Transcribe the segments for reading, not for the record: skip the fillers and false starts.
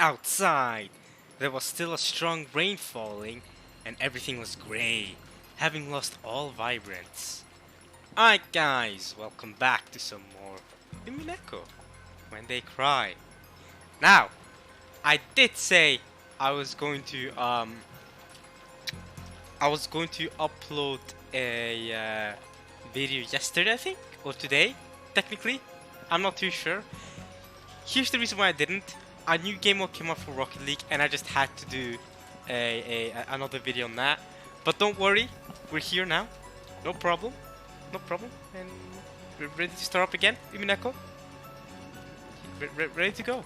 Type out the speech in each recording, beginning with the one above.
Outside, there was still a strong rain falling, and everything was grey, having lost all vibrance. Alright guys, welcome back to some more Umineko, When They Cry. Now, I did say I was going to upload a video yesterday, I think, or today, technically. I'm not too sure. Here's the reason why I didn't. A new game mode came out for Rocket League, and I just had to do another video on that. But don't worry, we're here now. No problem, no problem, and we're ready to start up again. Umineko, ready to go.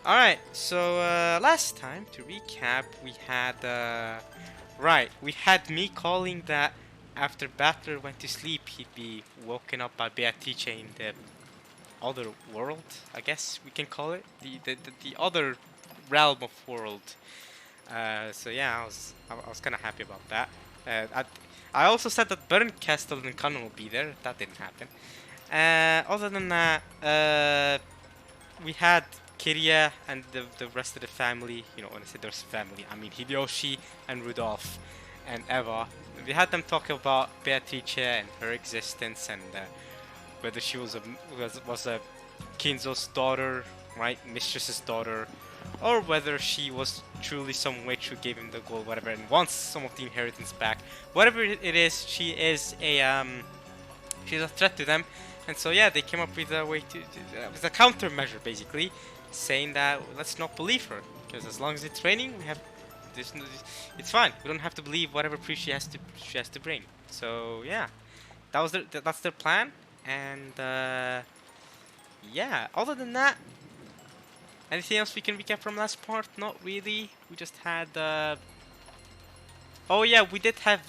All right. So last time, to recap, we had we had me calling that after Battler went to sleep, he'd be woken up by Beatrice in the other world, I guess we can call it, the other realm of world. So yeah, I was kind of happy about that. I also said that Burncastle and Cunning will be there. That didn't happen. Other than that, we had Kiria and the rest of the family. You know, when I say there's family, I mean Hideyoshi and Rudolph and Eva. We had them talk about Beatrice and her existence and whether she was a Kinzo's daughter, right, mistress's daughter, or whether she was truly some witch who gave him the gold, whatever, and wants some of the inheritance back. Whatever it is, she's a threat to them, and so yeah, they came up with a way with a countermeasure, basically, saying that let's not believe her, because as long as it's raining, we have this, it's fine. We don't have to believe whatever proof she has to bring. So yeah, that's their plan. And yeah, other than that, anything else we can recap from last part? Not really. We just had oh yeah, we did have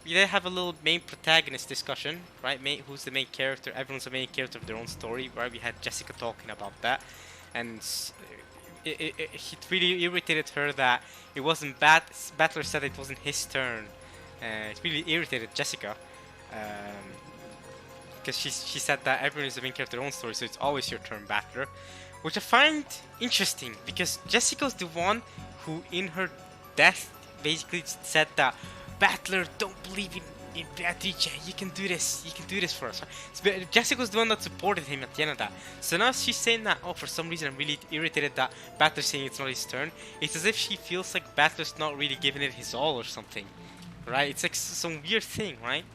a little main protagonist discussion, right? Who's the main character? Everyone's the main character of their own story, right? We had Jessica talking about that, and it really irritated her that it wasn't Battler said it wasn't his turn. It really irritated Jessica. Because she said that everyone is the main character of their own story, so it's always your turn, Battler. Which I find interesting, because Jessica's the one who, in her death, basically said that, Battler, don't believe in Beatrice, you can do this for us. So Jessica's the one that supported him at the end of that. So now she's saying that, oh, for some reason I'm really irritated that Battler's saying it's not his turn. It's as if she feels like Battler's not really giving it his all or something, right? It's like some weird thing, right?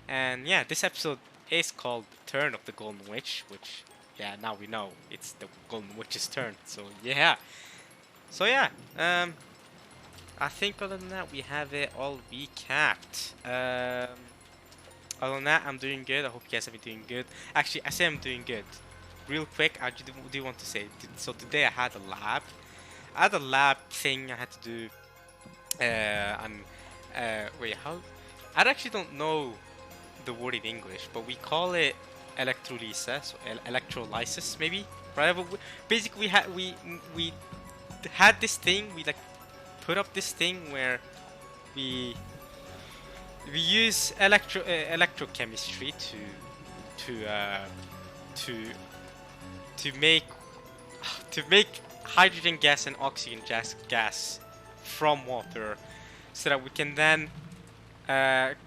And yeah, this episode is called Turn of the Golden Witch, which, yeah, now we know it's the Golden Witch's turn. So yeah, I think other than that we have it all recapped. Other than that, I'm doing good. I hope you guys have been doing good. Actually, I say I'm doing good. Real quick, I do want to say, so today I had a lab. I had a lab thing I had to do. Wait, how? I actually don't know the word in English, but we call it electrolysis, so electrolysis maybe, right? But basically we had this thing, we like put up this thing where we use electrochemistry to make hydrogen gas and oxygen gas from water, so that we can then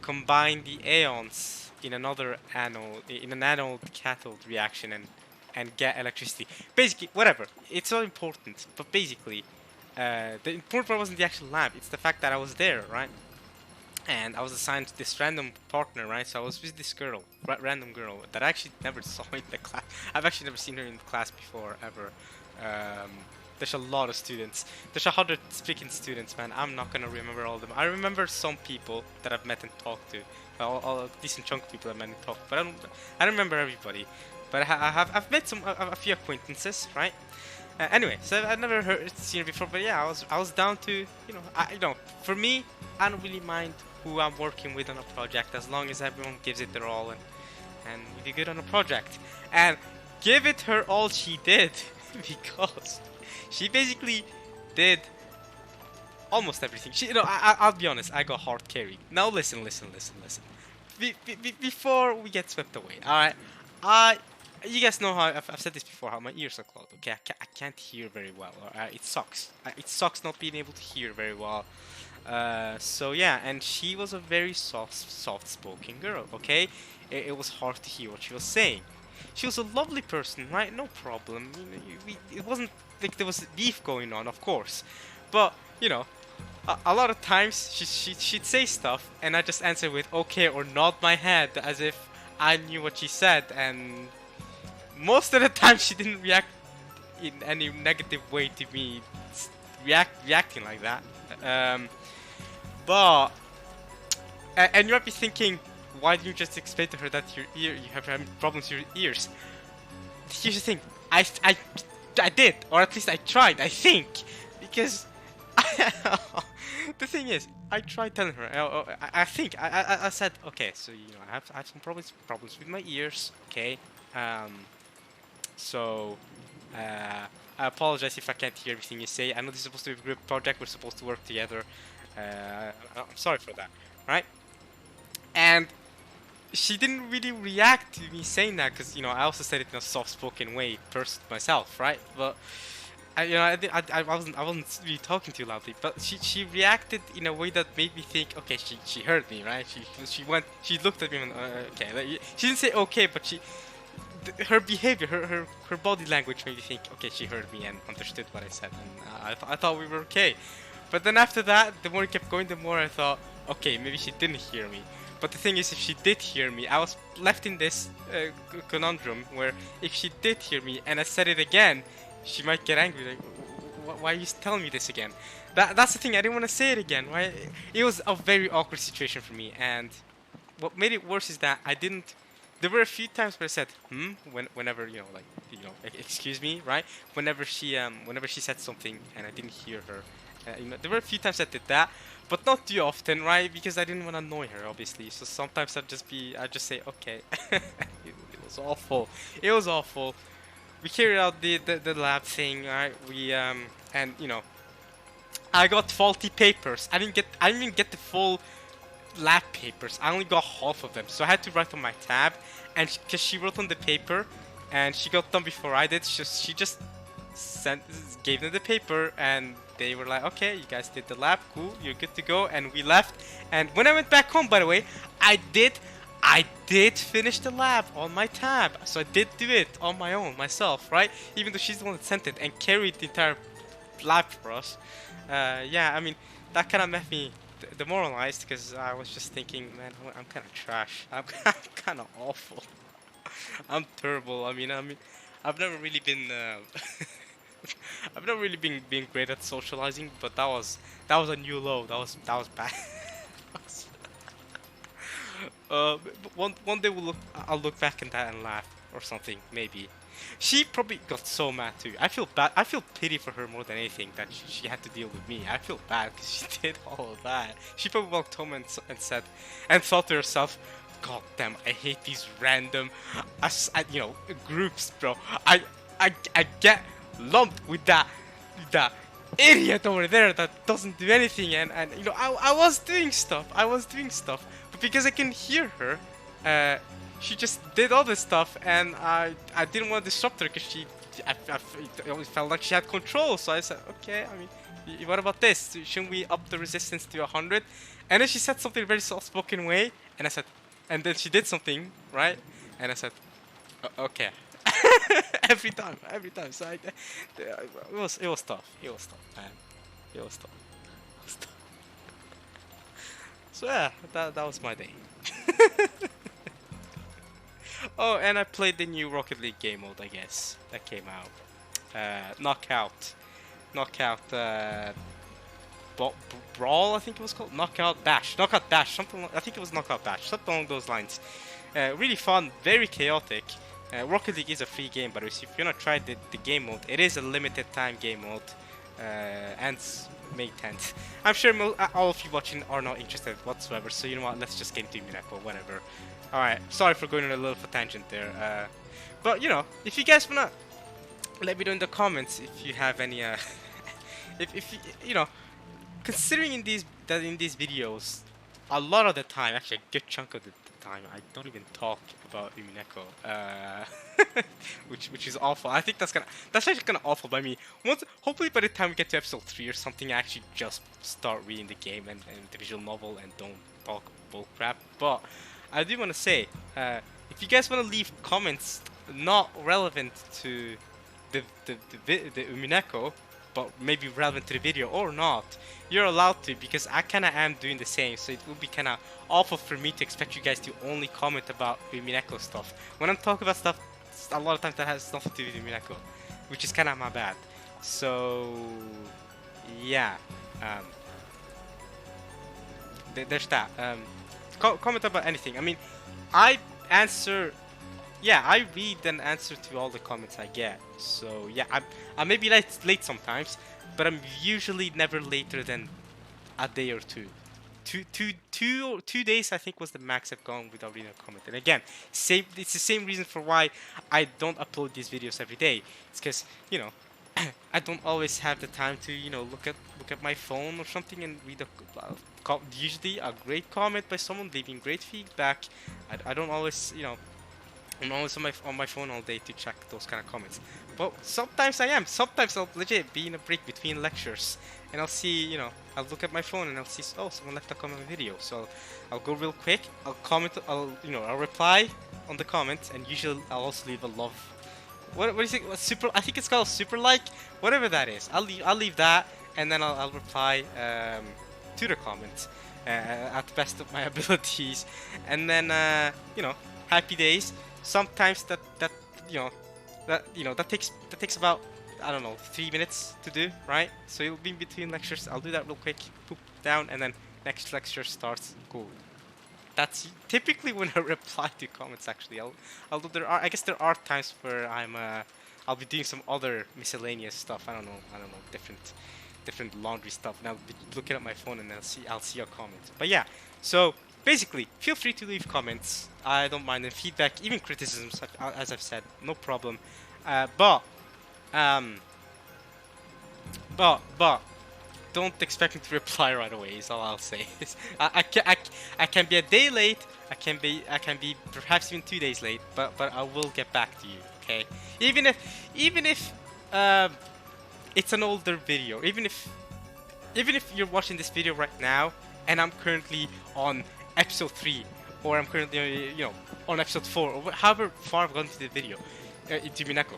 combine the ions in an anode cathode reaction and get electricity. Basically, whatever. It's not important, but basically, the important part wasn't the actual lab. It's the fact that I was there, right? And I was assigned to this random partner, right? So I was with this girl, random girl that I actually never saw in the class. I've actually never seen her in the class before, ever. There's a lot of students. There's 100 speaking students, man. I'm not gonna remember all of them. I remember some people that I've met and talked to. All a decent chunk of people I've met and talked to. But I don't remember everybody. But I've met a few acquaintances, right? Anyway, so I've never seen her before. But yeah, I was down to, for me, I don't really mind who I'm working with on a project, as long as everyone gives it their all and we do good on a project. And give it her all she did, because she basically did almost everything. I'll be honest, I got hard carried. Now listen. Before we get swept away, alright? You guys know how I've said this before. How my ears are clogged. Okay, I can't hear very well. It sucks. It sucks not being able to hear very well. So yeah, and she was a very soft-spoken girl. Okay, it was hard to hear what she was saying. She was a lovely person, right? No problem. You know, it wasn't like there was beef going on, of course, but you know, a lot of times she'd say stuff, and I just answer with okay or nod my head as if I knew what she said, and most of the time she didn't react in any negative way to me reacting like that. Um, but and you might be thinking, why didn't you just explain to her that you have having problems with your ears? Here's the thing, I did, or at least I tried. I think because the thing is, I tried telling her. I think I said okay, so you know I have some problems with my ears. Okay, um, so I apologize if I can't hear everything you say. I know this is supposed to be a group project. We're supposed to work together. I'm sorry for that, right? And she didn't really react to me saying that because you know I also said it in a soft-spoken way, myself, right? But I wasn't really talking too loudly, but she reacted in a way that made me think, okay, she heard me, right? She looked at me and okay, she didn't say okay, but her behavior, her body language made me think, okay, she heard me and understood what I said, and I thought we were okay. But then after that, the more it kept going, the more I thought, okay, maybe she didn't hear me. But the thing is, if she did hear me, I was left in this conundrum where if she did hear me and I said it again, she might get angry. Like, why are you telling me this again? That's the thing. I didn't want to say it again. Why? It was a very awkward situation for me, and what made it worse is that I didn't. There were a few times where I said whenever excuse me, right? Whenever she said something and I didn't hear her. There were a few times I did that, but not too often, right? Because I didn't want to annoy her, obviously. So sometimes I'd just say okay. It was awful. It was awful. We carried out the lab thing, right? And you know, I got faulty papers. I didn't even get the full lab papers. I only got half of them, so I had to write on my tab. And because she wrote on the paper, and she got done before I did, she just gave them the paper, and they were like, okay, you guys did the lab, cool, you're good to go, and we left. And when I went back home, by the way, I did finish the lab on my tab, so I did do it on my own, myself, right? Even though she's the one that sent it and carried the entire lab for us. Yeah, I mean, that kind of made me demoralized because I was just thinking, man, I'm kind of trash. I'm kind of awful. I'm terrible. I've never really been. I've never really been great at socializing, but that was a new low. That was bad. But one day I'll look back at that and laugh or something, maybe. She probably got so mad too. I feel bad. I feel pity for her more than anything that she had to deal with me. I feel bad because she did all of that. She probably walked home and said, and thought to herself, God damn, I hate these random, groups, bro. I get lumped with that idiot over there that doesn't do anything, and I was doing stuff. But because I can hear her, she just did all this stuff, and I didn't want to disrupt her because it always felt like she had control. So I said, okay, I mean, what about this? Shouldn't we up the resistance to 100? And then she said something very soft-spoken way, and I said, and then she did something, right? And I said, okay. every time. So it was tough. It was tough, man. It was tough. So yeah, that was my day. Oh, and I played the new Rocket League game mode, I guess, that came out. Knockout, Brawl, I think it was called. Knockout Dash, something. I think it was Knockout Dash, something along those lines. Really fun, very chaotic. Rocket League is a free game, but if you're not tried the game mode, it is a limited time game mode. Ends May 10th. I'm sure all of you watching are not interested whatsoever, so you know what, let's just get into Umineko, whatever. Alright, sorry for going on a little of a tangent there. But you know, if you guys wanna let me know in the comments if you have any if you know, considering in these videos, a lot of the time, actually a good chunk of the time, I don't even talk about Umineko. which is awful. I think that's actually kind of awful by me. Hopefully by the time we get to episode 3 or something, I actually just start reading the game and the visual novel and don't talk bull crap. But I do want to say, if you guys want to leave comments not relevant to the Umineko, but maybe relevant to the video or not, you're allowed to, because I kinda am doing the same. So it would be kinda awful for me to expect you guys to only comment about Umineko stuff when I'm talking about stuff a lot of times that has nothing to do with Umineko, which is kinda my bad. So yeah, there's that. Comment about anything. I mean, I answer. Yeah, I read and answer to all the comments I get. So yeah, I may be late sometimes, but I'm usually never later than a day or two. Two days I think was the max I've gone without reading a comment. And again, it's the same reason for why I don't upload these videos every day. It's because, you know, I don't always have the time to, you know, look at my phone or something and read usually a great comment by someone leaving great feedback. I don't always, you know, I'm always on my phone all day to check those kind of comments. But sometimes I am. Sometimes I'll legit be in a break between lectures, and I'll see, you know, I'll look at my phone and I'll see, oh, someone left a comment on the video. So I'll go real quick. I'll comment. I'll reply on the comment, and usually I'll also leave a love. What is it? Super? I think it's called super like. Whatever that is. I'll leave that, and then I'll reply to the comment at the best of my abilities, and then you know, happy days. Sometimes that takes about, I don't know, 3 minutes to do, right? So it'll be in between lectures. I'll do that real quick, poop down, and then next lecture starts. Cool. That's typically when I reply to comments. Actually, although I guess there are times where I'll be doing some other miscellaneous stuff. I don't know, different laundry stuff, and I'll be looking at my phone and I'll see your comments. But yeah, so. Basically, feel free to leave comments. I don't mind them. Feedback, even criticisms, as I've said, no problem. But don't expect me to reply right away. Is all I'll say. I can be a day late. I can be perhaps even 2 days late. But I will get back to you. Okay. Even if it's an older video. Even if you're watching this video right now and I'm currently on episode 3, or I'm currently, you know, on episode 4, or however far I've gone into the video, into Umineko.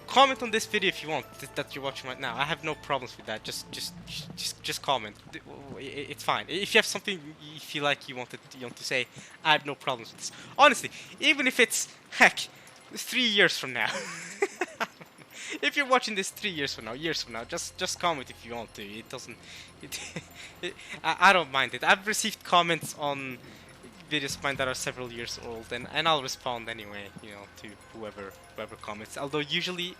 Comment on this video if you want, that you're watching right now. I have no problems with that. Just comment. It's fine. If you have something you feel like you want to say, I have no problems with this. Honestly, even if it's, heck, 3 years from now. If you're watching this 3 years from now, just comment if you want to. It doesn't. I don't mind it. I've received comments on videos of mine that are several years old, and I'll respond anyway. You know, to whoever comments. Although usually,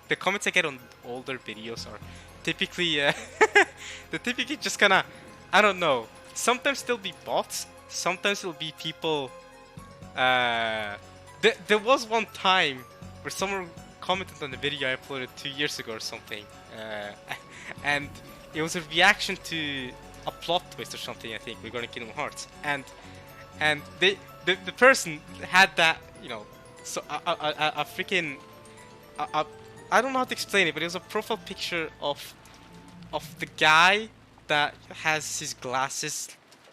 the comments I get on older videos are typically they're typically just kinda, I don't know. Sometimes they'll be bots. Sometimes it'll be people. There was one time where someone commented on the video I uploaded 2 years ago or something, and it was a reaction to a plot twist or something, I think, regarding Kingdom Hearts, and the person had that, you know, so a freaking I don't know how to explain it, but it was a profile picture of the guy that has his glasses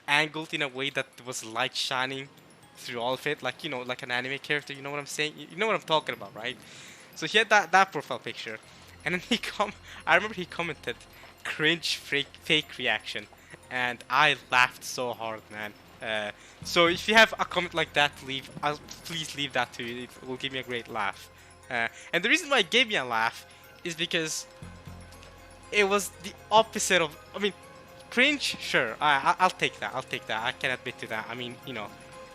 angled in a way that there was light shining through all of it, like, you know, like an anime character. You know what I'm saying? You know what I'm talking about, right? So he had that profile picture, and then I remember he commented, "Cringe fake reaction," and I laughed so hard, man. So if you have a comment like that, please leave that too. It will give me a great laugh. And the reason why it gave me a laugh is because it was the opposite of. I mean, cringe. Sure, I'll take that. I can admit to that. I mean, you know,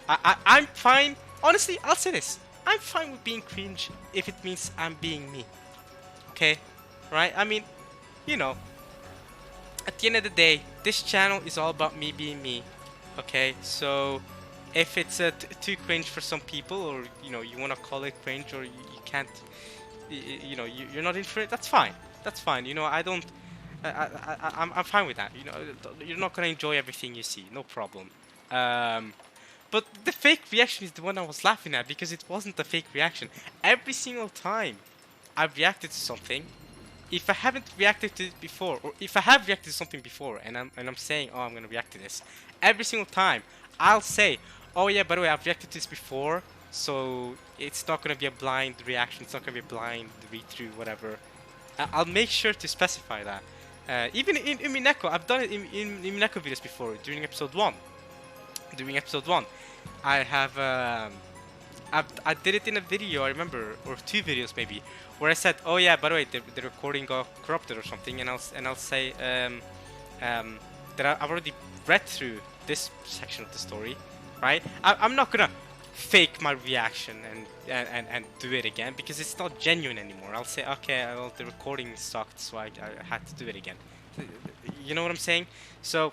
I'm fine. Honestly, I'll say this. I'm fine with being cringe if it means I'm being me. Okay? Right? I mean, you know, at the end of the day, this channel is all about me being me. Okay? So, if it's too cringe for some people, or, you know, you want to call it cringe, or you can't, you know, you're not in for it, that's fine. That's fine. You know, I'm fine with that. You know, you're not going to enjoy everything you see. No problem. But the fake reaction is the one I was laughing at because it wasn't a fake reaction. Every single time I've reacted to something, if I haven't reacted to it before, or if I have reacted to something before, and I'm saying, oh, I'm gonna react to this, every single time I'll say, oh yeah, by the way, I've reacted to this before, so it's not gonna be a blind reaction. It's not gonna be a blind read through, whatever. I'll make sure to specify that. Even in Umineko, I've done it in Umineko videos before during episode 1. During episode 1, I have I did it in a video, I remember, or 2 videos maybe, where I said, oh yeah, by the way, the recording got corrupted or something, and I'll say that I've already read through this section of the story, right? I'm not gonna fake my reaction and do it again because it's not genuine anymore. I'll say, okay, well, the recording sucked, so I had to do it again. You know what I'm saying? So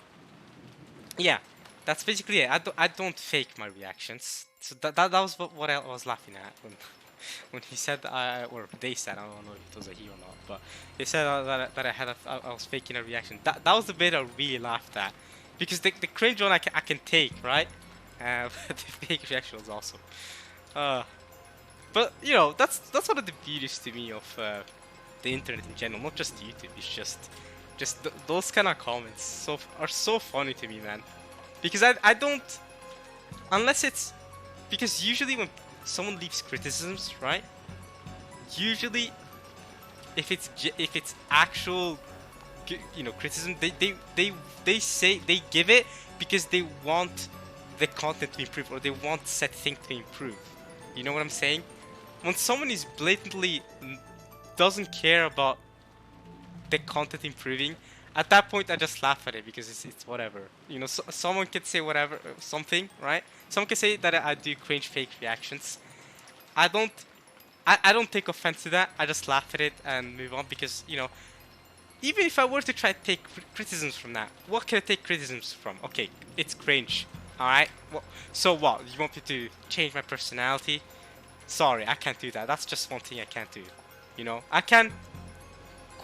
yeah, that's basically it. I don't fake my reactions. So that was what I was laughing at when he said, or they said, I don't know if it was a he or not, but they said that I was faking a reaction. That was the bit I really laughed at, because the cringe one I can take, right? But the fake reaction was awesome. But you know, that's one of the beauties to me of the internet in general, not just YouTube. It's just those kind of comments are so funny to me, man. Because I don't, unless it's, because usually when someone leaves criticisms, right? Usually, if it's actual, you know, criticism, they say they give it because they want the content to improve, or they want said thing to improve. You know what I'm saying? When someone is blatantly doesn't care about the content improving, at that point I just laugh at it because it's whatever. You know, someone can say whatever, something, right? Someone can say that I do cringe fake reactions. I don't take offense to that. I just laugh at it and move on, because, you know, even if I were to try to take criticisms from that, what can I take criticisms from? Okay, it's cringe. Alright? Well, so what? You want me to change my personality? Sorry, I can't do that. That's just one thing I can't do. You know? I can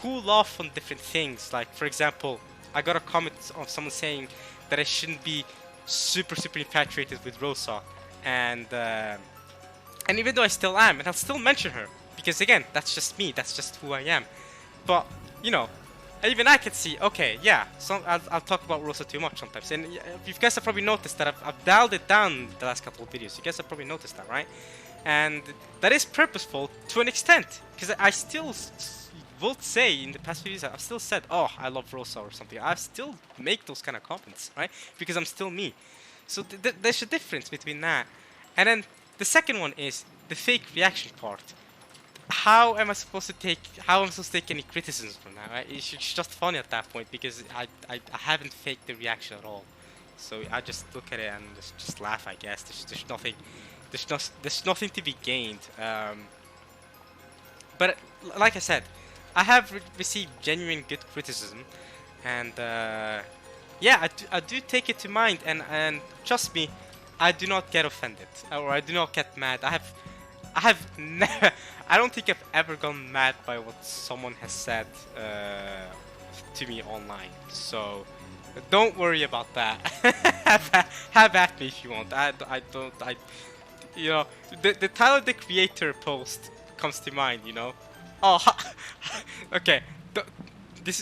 cool off on different things. Like, for example, I got a comment of someone saying that I shouldn't be super infatuated with Rosa. And even though I still am, and I'll still mention her. Because again, that's just me. That's just who I am. But, you know, even I can see, okay, yeah, so I'll talk about Rosa too much sometimes. And you guys have probably noticed that I've dialed it down the last couple of videos. You guys have probably noticed that, right? And that is purposeful to an extent. Because I still will say, in the past videos, I've still said, oh, I love Rosa or something. I still make those kind of comments, right? Because I'm still me. So there's a difference between that. And then the second one is the fake reaction part. How am I supposed to take any criticisms from that, right? It's just funny at that point, because I haven't faked the reaction at all. So I just look at it and just laugh, I guess. There's nothing to be gained. But like I said, I have received genuine good criticism, and yeah, I do take it to mind, and trust me, I do not get offended, or I do not get mad. I have never, I don't think I've ever gone mad by what someone has said to me online. So don't worry about that. have at me if you want. You know, the Tyler the Creator post comes to mind. You know, oh, okay.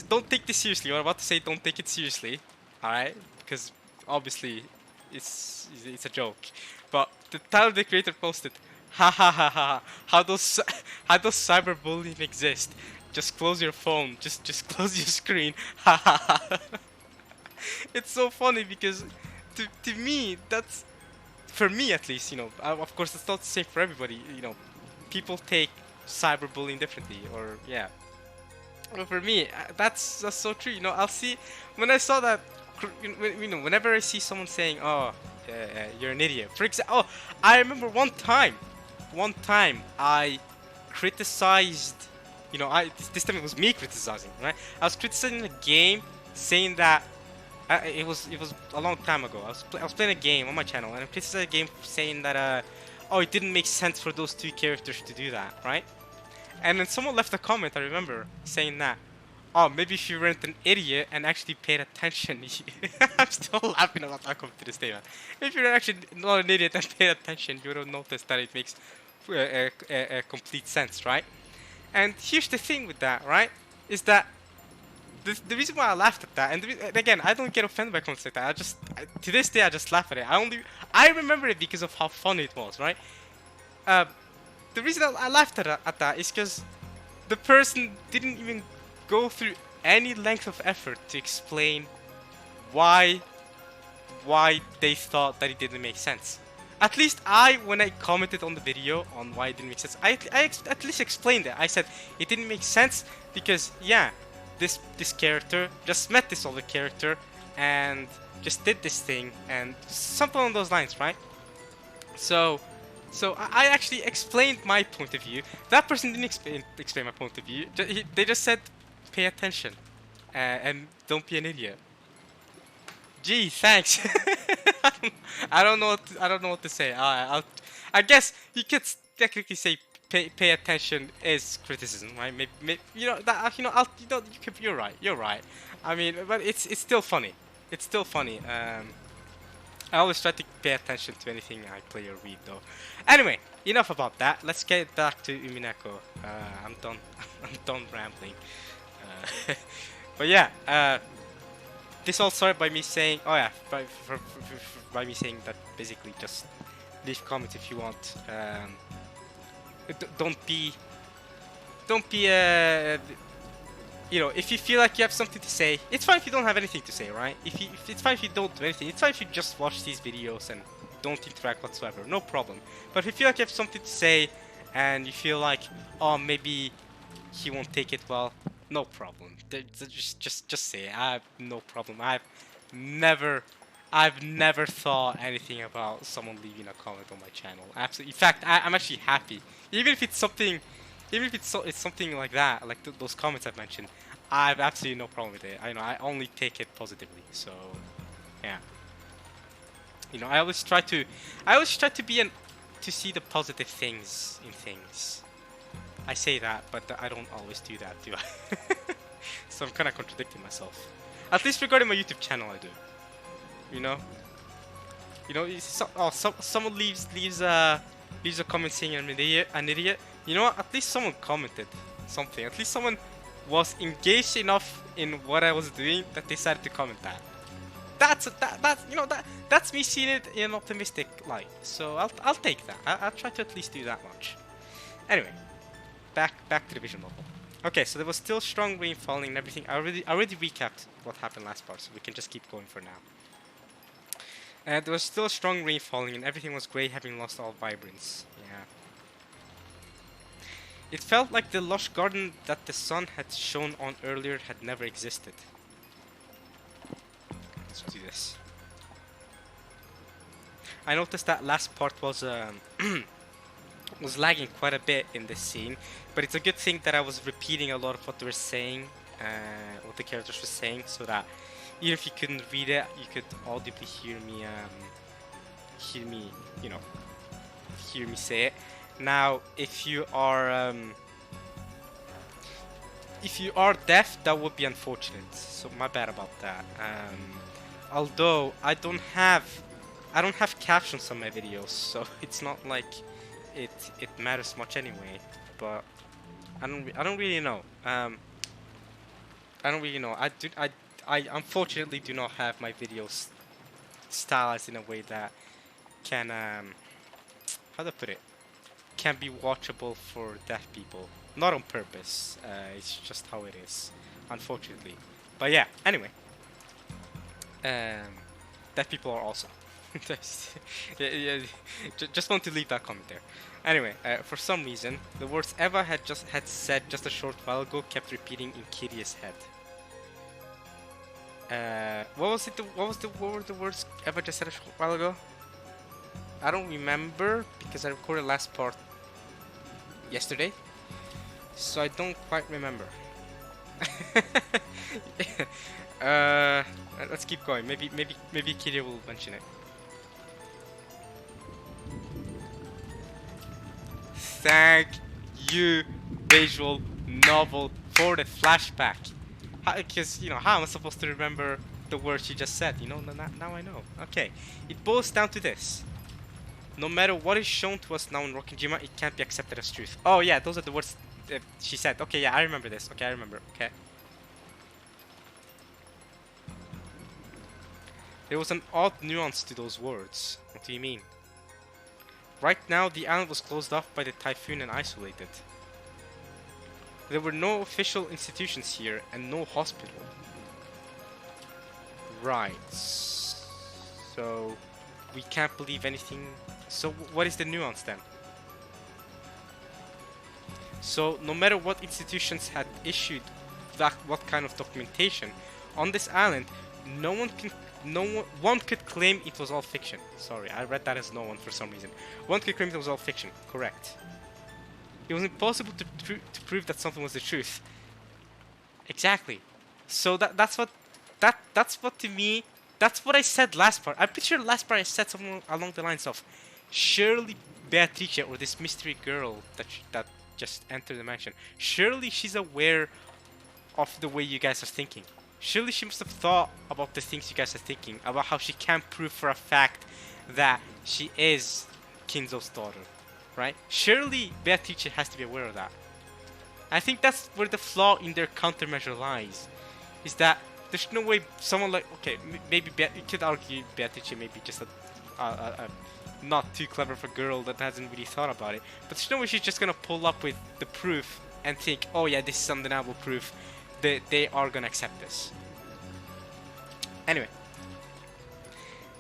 Don't take this seriously. What I'm about to say, don't take it seriously. All right, because obviously it's a joke. But the Tyler the Creator posted, ha ha ha ha, how does cyberbullying exist? Just close your phone, just close your screen, ha ha ha. It's so funny, because to me, that's, for me at least, you know, of course it's not the same for everybody, you know, people take cyberbullying differently, or yeah. But for me, that's so true, you know. I'll see, when I saw that, you know, whenever I see someone saying, oh, you're an idiot, for example, oh, I remember one time I criticized, you know, this time it was me criticizing, right? I was criticizing a game, saying that it was a long time ago. I was playing a game on my channel, and I criticized a game saying that oh, it didn't make sense for those 2 characters to do that, right? And then someone left a comment, I remember, saying that, oh, maybe if you weren't an idiot and actually paid attention, I'm still laughing about that comment to this day, man. If you're actually not an idiot and paid attention, you would have noticed that it makes complete sense, right? And here's the thing with that, right? Is that the reason why I laughed at that, and again, I don't get offended by comments like that. To this day, I just laugh at it. I remember it because of how funny it was, right? The reason I laughed at that is because the person didn't even go through any length of effort to explain why they thought that it didn't make sense. At least when I commented on the video on why it didn't make sense, I at least explained it. I said it didn't make sense because, yeah, this character just met this other character and just did this thing and something along those lines, right? So I actually explained my point of view. That person didn't explain my point of view. They just said, pay attention and don't be an idiot. Gee, thanks. I don't know what to say. I guess you could technically say pay attention is criticism, right? Maybe you're right. You're right. I mean, but it's still funny. It's still funny. I always try to pay attention to anything I play or read, though. Anyway, enough about that. Let's get back to Umineko. I'm done. I'm done rambling. But yeah. This all started by me saying, oh yeah, by me saying that basically just leave comments if you want. Don't be, you know, if you feel like you have something to say, it's fine if you don't have anything to say, right? If it's fine if you don't do anything, it's fine if you just watch these videos and don't interact whatsoever, no problem. But if you feel like you have something to say and you feel like, oh, maybe he won't take it well, no problem. Just say it. I have no problem. I've never thought anything about someone leaving a comment on my channel. Absolutely. In fact, I'm actually happy. Even if it's something like that, like those comments I've mentioned, I have absolutely no problem with it. I only take it positively. So, yeah. You know, I always try to see the positive things in things. I say that, but I don't always do that, do I? So I'm kind of contradicting myself. At least regarding my YouTube channel, I do. You know, someone leaves a comment saying I'm an idiot. You know what? At least someone commented something. At least someone was engaged enough in what I was doing that they decided to comment that. That's me seeing it in an optimistic light. So I'll take that. I'll try to at least do that much. Anyway, back to the vision novel. Okay, so there was still strong rain falling and everything. I already recapped what happened last part, so we can just keep going for now. There was still strong rain falling and everything was grey, having lost all vibrance. Yeah. It felt like the lush garden that the sun had shone on earlier had never existed. Let's do this. I noticed that last part was was lagging quite a bit in this scene, but it's a good thing that I was repeating a lot of what they were saying, what the characters were saying, so that even if you couldn't read it, you could audibly hear me say it. Now, if you are deaf, that would be unfortunate. So my bad about that. Although I don't have captions on my videos, so it's not like it matters much anyway. But I don't really know. I don't really know. I unfortunately do not have my videos stylized in a way that can how to put it, can be watchable for deaf people. Not on purpose. It's just how it is, unfortunately. But yeah. Anyway, deaf people are awesome. Just want to leave that comment there. Anyway, for some reason, the words Eva had said just a short while ago kept repeating in Kiria's head. What were the words Eva just said a short while ago? I don't remember because I recorded last part yesterday, so I don't quite remember. Let's keep going. Maybe Kiria will mention it. Thank you, visual novel, for the flashback. Because, you know, how am I supposed to remember the words you just said? You know, now I know. Okay. It boils down to this. No matter what is shown to us now in Rokkenjima, it can't be accepted as truth. Oh, yeah, those are the words she said. Okay, yeah, I remember this. Okay, I remember. Okay. There was an odd nuance to those words. What do you mean? Right now, the island was closed off by the typhoon and isolated. There were no official institutions here and no hospital. Right. So, we can't believe anything. So, what is the nuance then? So, no matter what institutions had issued what kind of documentation, on this island, one could claim it was all fiction. Sorry, I read that as no one for some reason. One could claim it was all fiction. Correct. It was impossible to prove that something was the truth. Exactly. So that's what to me. That's what I said last part. I'm pretty sure last part I said something along the lines of, surely Beatrice, or this mystery girl that just entered the mansion, surely she's aware of the way you guys are thinking. Surely she must have thought about the things you guys are thinking, about how she can't prove for a fact that she is Kinzo's daughter, right? Surely Beatrice has to be aware of that. I think that's where the flaw in their countermeasure lies, is that there's no way someone like, okay, maybe you could argue Beatrice may be just a not too clever of a girl that hasn't really thought about it, but there's no way she's just gonna pull up with the proof and think, oh yeah, this is undeniable proof, they are gonna accept this. Anyway,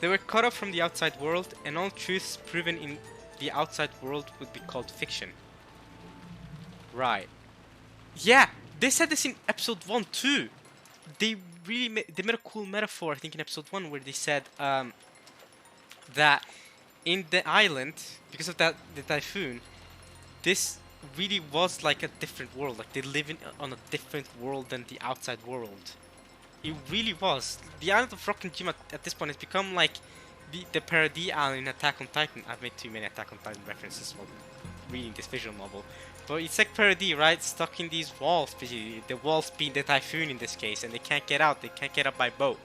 they were cut off from the outside world, and all truths proven in the outside world would be called fiction. Right. Yeah, they said this in episode 1 too. They made a cool metaphor, I think, in episode 1, where they said that in the island, because of the typhoon, this really was like a different world. Like, they live on a different world than the outside world. It really was. The island of Rokkenjima at this point has become like the Paradis Island in Attack on Titan. I've made too many Attack on Titan references while reading this visual novel. But it's like Paradis, right? Stuck in these walls, basically. The walls being the typhoon in this case, and they can't get out. They can't get out by boat.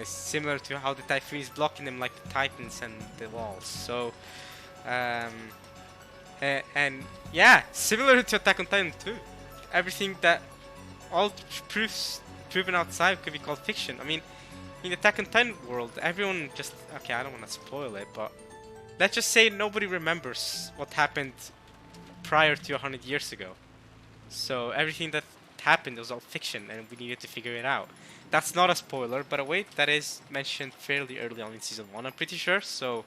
Similar to how the typhoon is blocking them, like the Titans and the walls. So, and yeah, similar to Attack on Titan too. Everything that all proven outside could be called fiction. I mean, in the Attack on Titan world, everyone just, okay, I don't want to spoil it, but let's just say nobody remembers what happened prior to 100 years ago. So everything that happened was all fiction, and we needed to figure it out. That's not a spoiler, but wait, that is mentioned fairly early on in season 1, I'm pretty sure. So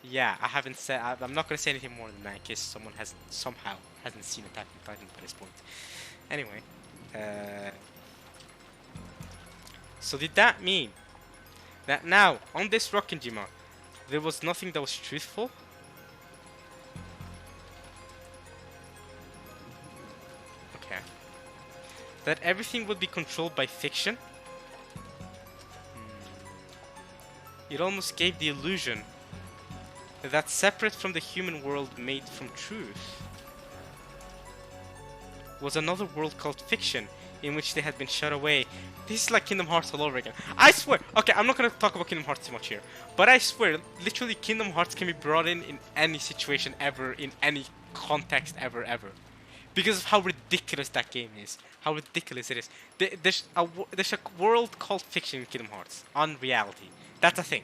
yeah, I'm not gonna say anything more than that in case someone hasn't seen Attack on Titan by this point. Anyway, so did that mean that now on this Rokkenjima there was nothing that was truthful? Okay. That everything would be controlled by fiction? It almost gave the illusion that separate from the human world made from truth was another world called fiction, in which they had been shut away. This is like Kingdom Hearts all over again. I swear, okay, I'm not gonna talk about Kingdom Hearts too much here, but I swear, literally Kingdom Hearts can be brought in any situation ever, in any context ever. Because of how ridiculous that game is. How ridiculous it is. There's a world called fiction in Kingdom Hearts, on reality. That's a thing.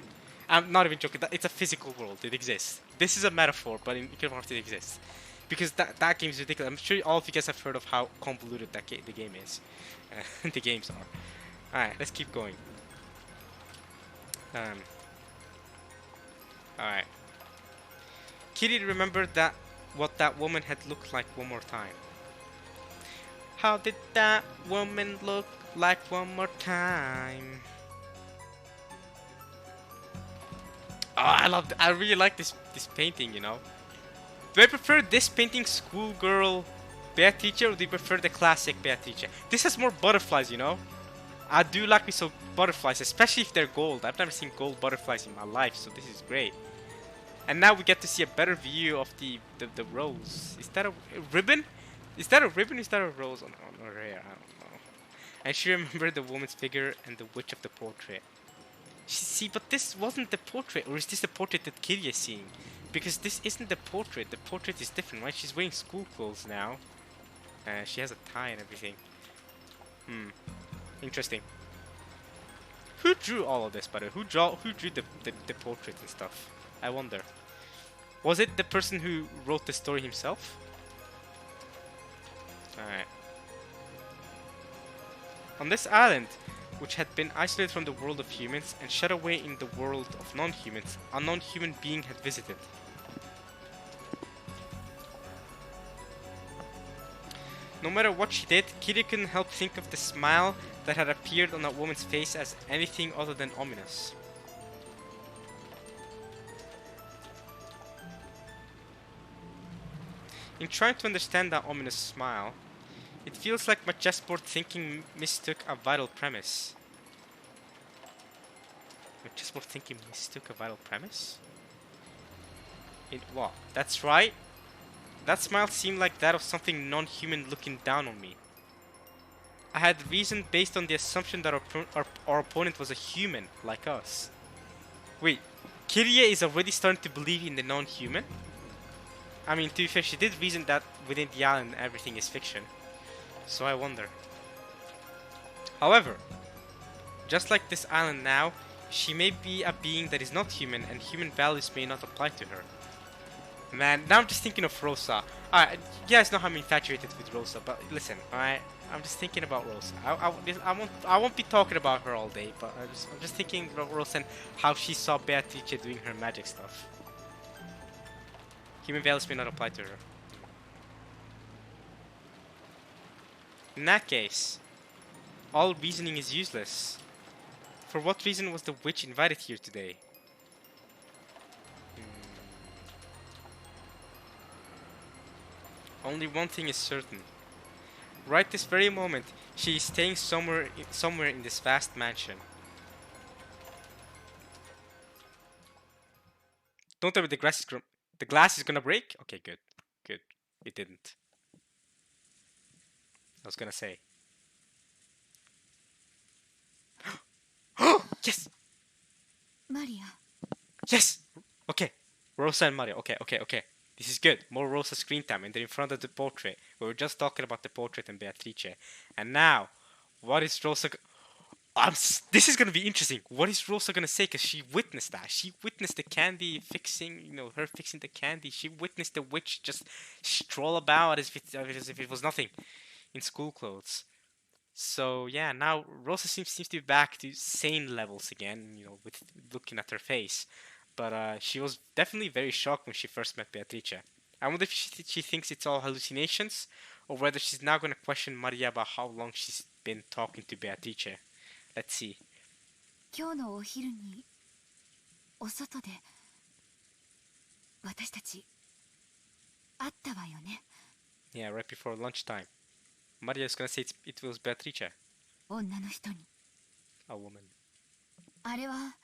I'm not even joking, it's a physical world, it exists. This is a metaphor, but in Kingdom Hearts it exists. Because that game is ridiculous. I'm sure all of you guys have heard of how convoluted the game is. The games are. Alright, let's keep going. Alright. Kitty remembered what that woman had looked like one more time. How did that woman look like one more time? Oh, I really like this painting, you know. Do I prefer this painting, schoolgirl Beatrice, or do you prefer the classic Beatrice? This has more butterflies, you know. I do like me some butterflies, especially if they're gold. I've never seen gold butterflies in my life, so this is great. And now we get to see a better view of the rose. Is that a ribbon? Is that a ribbon? Is that a rose on her hair? I don't know. And she remembered the woman's figure and the witch of the portrait. See, but this wasn't the portrait, or is this the portrait that Kitty is seeing? Because this isn't the portrait. The portrait is different, right? She's wearing school clothes now. She has a tie and everything. Interesting. Who drew all of this, by the way? Who drew the portrait and stuff? I wonder. Was it the person who wrote the story himself? Alright. On this island, which had been isolated from the world of humans and shut away in the world of non-humans, a non-human being had visited. No matter what she did, Kitty couldn't help think of the smile that had appeared on that woman's face as anything other than ominous. In trying to understand that ominous smile, it feels like my chessboard thinking mistook a vital premise. My chessboard thinking mistook a vital premise? In what? That's right. That smile seemed like that of something non-human looking down on me. I had reasoned based on the assumption that our opponent was a human, like us. Wait, Kiria is already starting to believe in the non-human? I mean, to be fair, she did reason that within the island everything is fiction. So I wonder. However, just like this island now, she may be a being that is not human and human values may not apply to her. Man, now I'm just thinking of Rosa. Alright, you guys know I'm infatuated with Rosa, but listen, alright? I'm just thinking about Rosa. I won't be talking about her all day, but I'm just thinking about Rosa and how she saw Beatrice doing her magic stuff. Human values may not apply to her. In that case, all reasoning is useless. For what reason was the witch invited here today? Only one thing is certain. Right this very moment, she is staying somewhere in this vast mansion. Don't tell me the glass is gonna break? Okay, good. Good. It didn't. I was gonna say. Yes! Maria. Yes! Okay. Rosa and Mario. Okay. This is good. More Rosa screen time, and they're in front of the portrait. We were just talking about the portrait and Beatrice. And now, what is Rosa... this is gonna be interesting. What is Rosa gonna say? Because she witnessed that. She witnessed the candy fixing, her fixing the candy. She witnessed the witch just stroll about as if it was nothing in school clothes. So yeah, now Rosa seems to be back to sane levels again, with looking at her face. But she was definitely very shocked when she first met Beatrice. I wonder if she thinks it's all hallucinations, or whether she's now going to question Maria about how long she's been talking to Beatrice. Let's see. 今日のお昼にお外で私たち会ったわよね。 Yeah, right before lunchtime. Maria's gonna say it was Beatrice. 女の人に。 A woman. あれは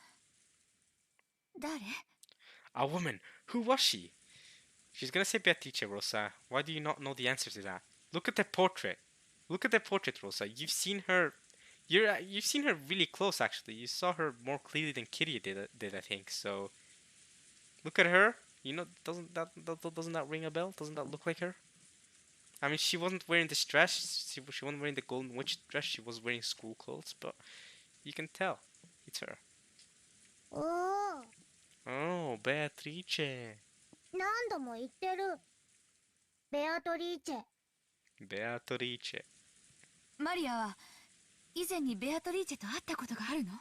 誰？ A woman. Who was she? She's gonna say Beatrice, Rosa. Why do you not know the answer to that? Look at the portrait. Look at the portrait, Rosa. You've seen her. You've seen her really close, actually. You saw her more clearly than Kitty did, I think. So, look at her. Doesn't that ring a bell? Doesn't that look like her? I mean, she wasn't wearing this dress. She wasn't wearing the Golden Witch dress. She was wearing school clothes, but you can tell it's her. Oh, Beatrice. 何度も言ってる。ベアトリーチェ。Beatrice. マリアは以前にベアトリーチェと会ったことがあるの？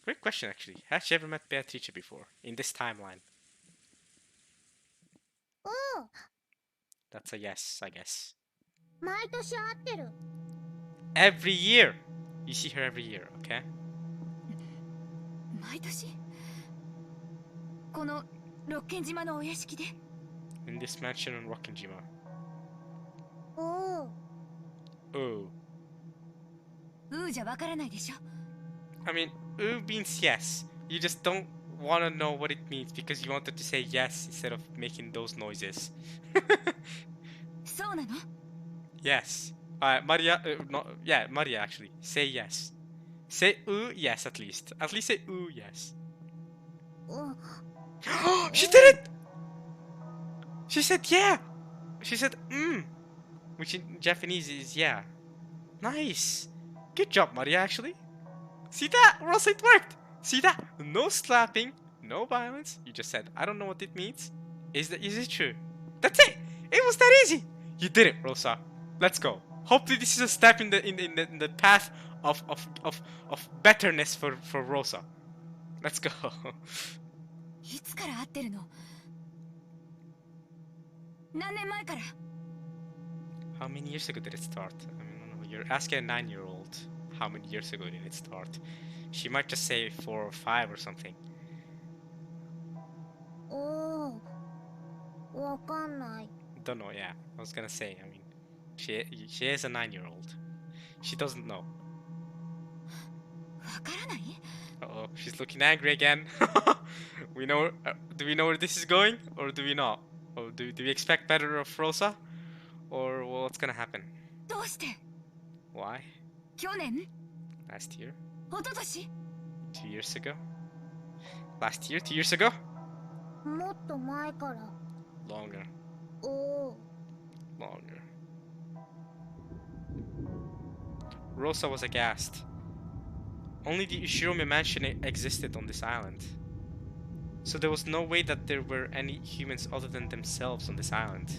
Great question, actually. Has she ever met Beatrice before in this timeline? うん。 That's a yes, I guess. 毎年会ってる。 Every year. You see her every year, okay? 毎年？この六軒島のお屋敷で？ In this mansion on Rokkenjima. おお。 Oh. じゃわからないでしょ。 I mean, means yes. You just don't want to know what it means because you wanted to say yes instead of making those noises. そうなの？ Yes. Maria, no, yeah, Maria actually. Say yes. Say yes at least. At least say yes. う She did it! She said yeah! She said which in Japanese is yeah. Nice! Good job, Maria, actually. See that? Rosa, it worked! See that? No slapping, no violence. You just said, I don't know what it means. Is it true? That's it! It was that easy! You did it, Rosa. Let's go. Hopefully this is a step in the path of betterness for Rosa. Let's go. いつから会ってるの？何年前から？ How many years ago did it start? I mean, no, you're asking a 9-year-old. How many years ago did it start? She might just say 4 or 5 or something. おーわかんない Don't know, yeah. I was gonna say, I mean, she is a 9-year-old. She doesn't know. わからない？ Uh-oh, she's looking angry again. We know, do we know where this is going? Or do we not? Or do we expect better of Rosa? Or what's gonna happen? どうして？ Why? 去年？ Last year? 一昨年？ 2 years ago? Last year? 2 years ago? もっと前から Longer. おー Longer. Rosa was aghast. Only the Ushiromi mansion existed on this island. So there was no way that there were any humans other than themselves on this island.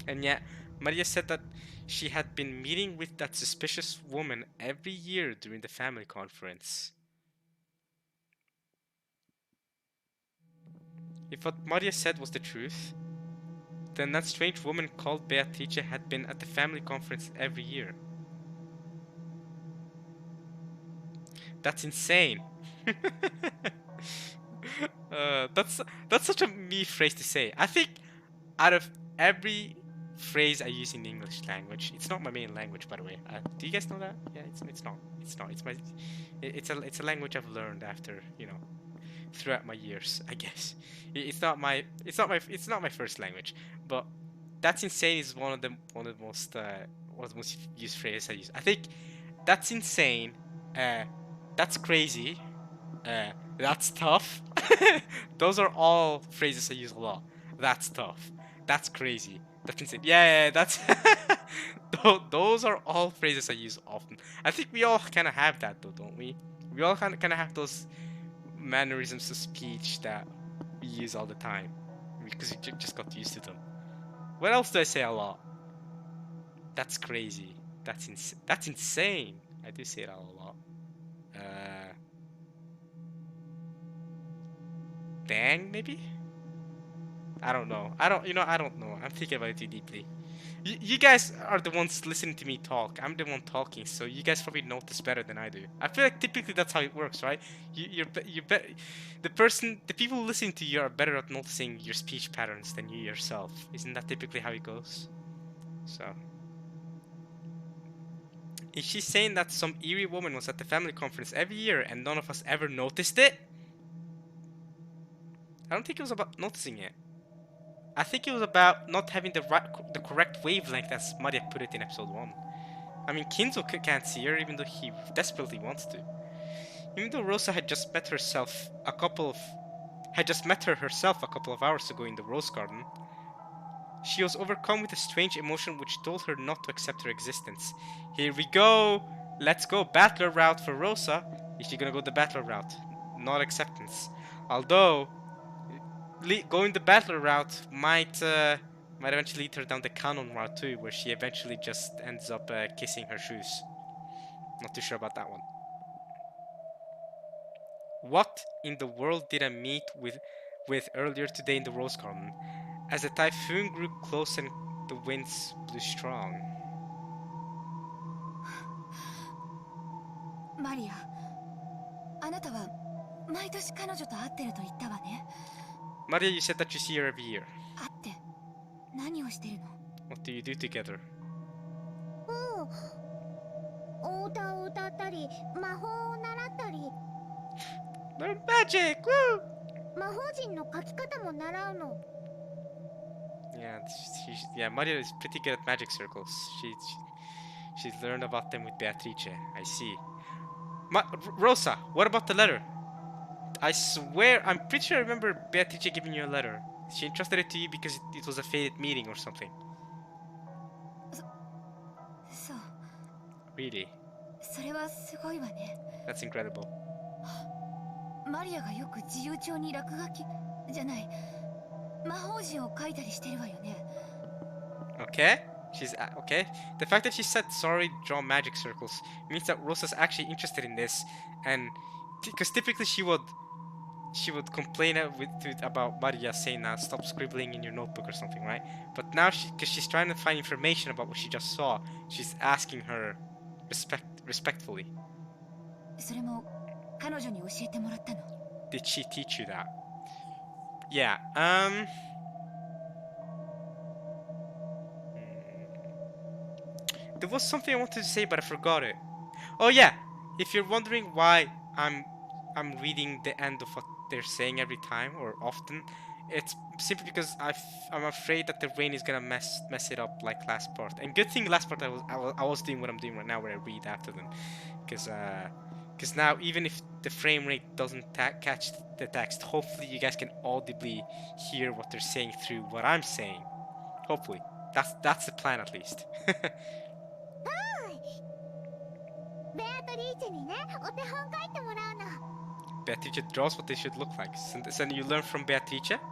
And yet, Maria said that she had been meeting with that suspicious woman every year during the family conference. If what Maria said was the truth, then that strange woman called Beatrice had been at the family conference every year. That's insane. That's such a me phrase to say. I think out of every phrase I use in the English language, it's not my main language, by the way. Do you guys know that? Yeah, it's not. It's not. It's a language I've learned after, you know, throughout my years, I guess. It's not my first language, but that's insane is one of the most used phrases I use. I think that's insane. That's crazy. That's tough. Those are all phrases I use a lot. That's tough. That's crazy. That's insane. Yeah, that's. Those are all phrases I use often. I think we all kind of have that, though, don't we? We all kind of have those mannerisms of speech that we use all the time because we just got used to them. What else do I say a lot? That's crazy. That's insane. I do say that a lot. Dang, maybe? I don't know. I don't know. I'm thinking about it too deeply. You guys are the ones listening to me talk. I'm the one talking, so you guys probably notice better than I do. I feel like typically that's how it works, right? The people listening to you are better at noticing your speech patterns than you yourself. Isn't that typically how it goes? So, is she saying that some eerie woman was at the family conference every year and none of us ever noticed it? I don't think it was about noticing it. I think it was about not having the correct wavelength, as Maria put it in episode 1. I mean, Kinzo can't see her, even though he desperately wants to. Even though Rosa had just met her herself a couple of hours ago in the Rose Garden, she was overcome with a strange emotion which told her not to accept her existence. Here we go! Let's go! Battler route for Rosa. Is she gonna go the battler route? Not acceptance. Although, going the battler route might eventually lead her down the canon route too, where she eventually just ends up kissing her shoes. Not too sure about that one. What in the world did I meet with earlier today in the Rose Garden? As the typhoon grew close and the winds blew strong. マリア、あなたは毎年彼女と会ってると言ったわね。 Maria, you said that you see her every year. 会って何をしてるの？ What do you do together? お歌を歌ったり魔法を習ったり Learn magic! Woo! 魔魔法陣の書き方も習うの。 Yeah, yeah, Maria is pretty good at magic circles. She's learned about them with Beatrice. I see. Rosa, what about the letter? I swear, I'm pretty sure I remember Beatrice giving you a letter. She entrusted it to you because it was a fated meeting or something. そう、 Really? それはすごいわね。 That's incredible. マリアがよく自由帳に落書きじゃない、魔法陣を書いたりしてるわよね。 Okay? Okay. The fact that she said sorry, draw magic circles means that Rosa's actually interested in this, and because typically she would complain about Maria saying that stop scribbling in your notebook or something, right? But now because she's trying to find information about what she just saw, she's asking her respectfully. それも彼女に教えてもらったの。 Did she teach you that? Yeah. There was something I wanted to say, but I forgot it. Oh yeah, if you're wondering why I'm reading the end of what they're saying every time or often, it's simply because I'm afraid that the rain is gonna mess it up like last part. And good thing last part I was doing what I'm doing right now, where I read after them, because now even if the frame rate doesn't catch the text, hopefully you guys can audibly hear what they're saying through what I'm saying. Hopefully, that's the plan at least. ベアトリーチェにね、お手本書いてもらうの。 Beatrice draws what they should look like. So you learn from Beatrice? ほ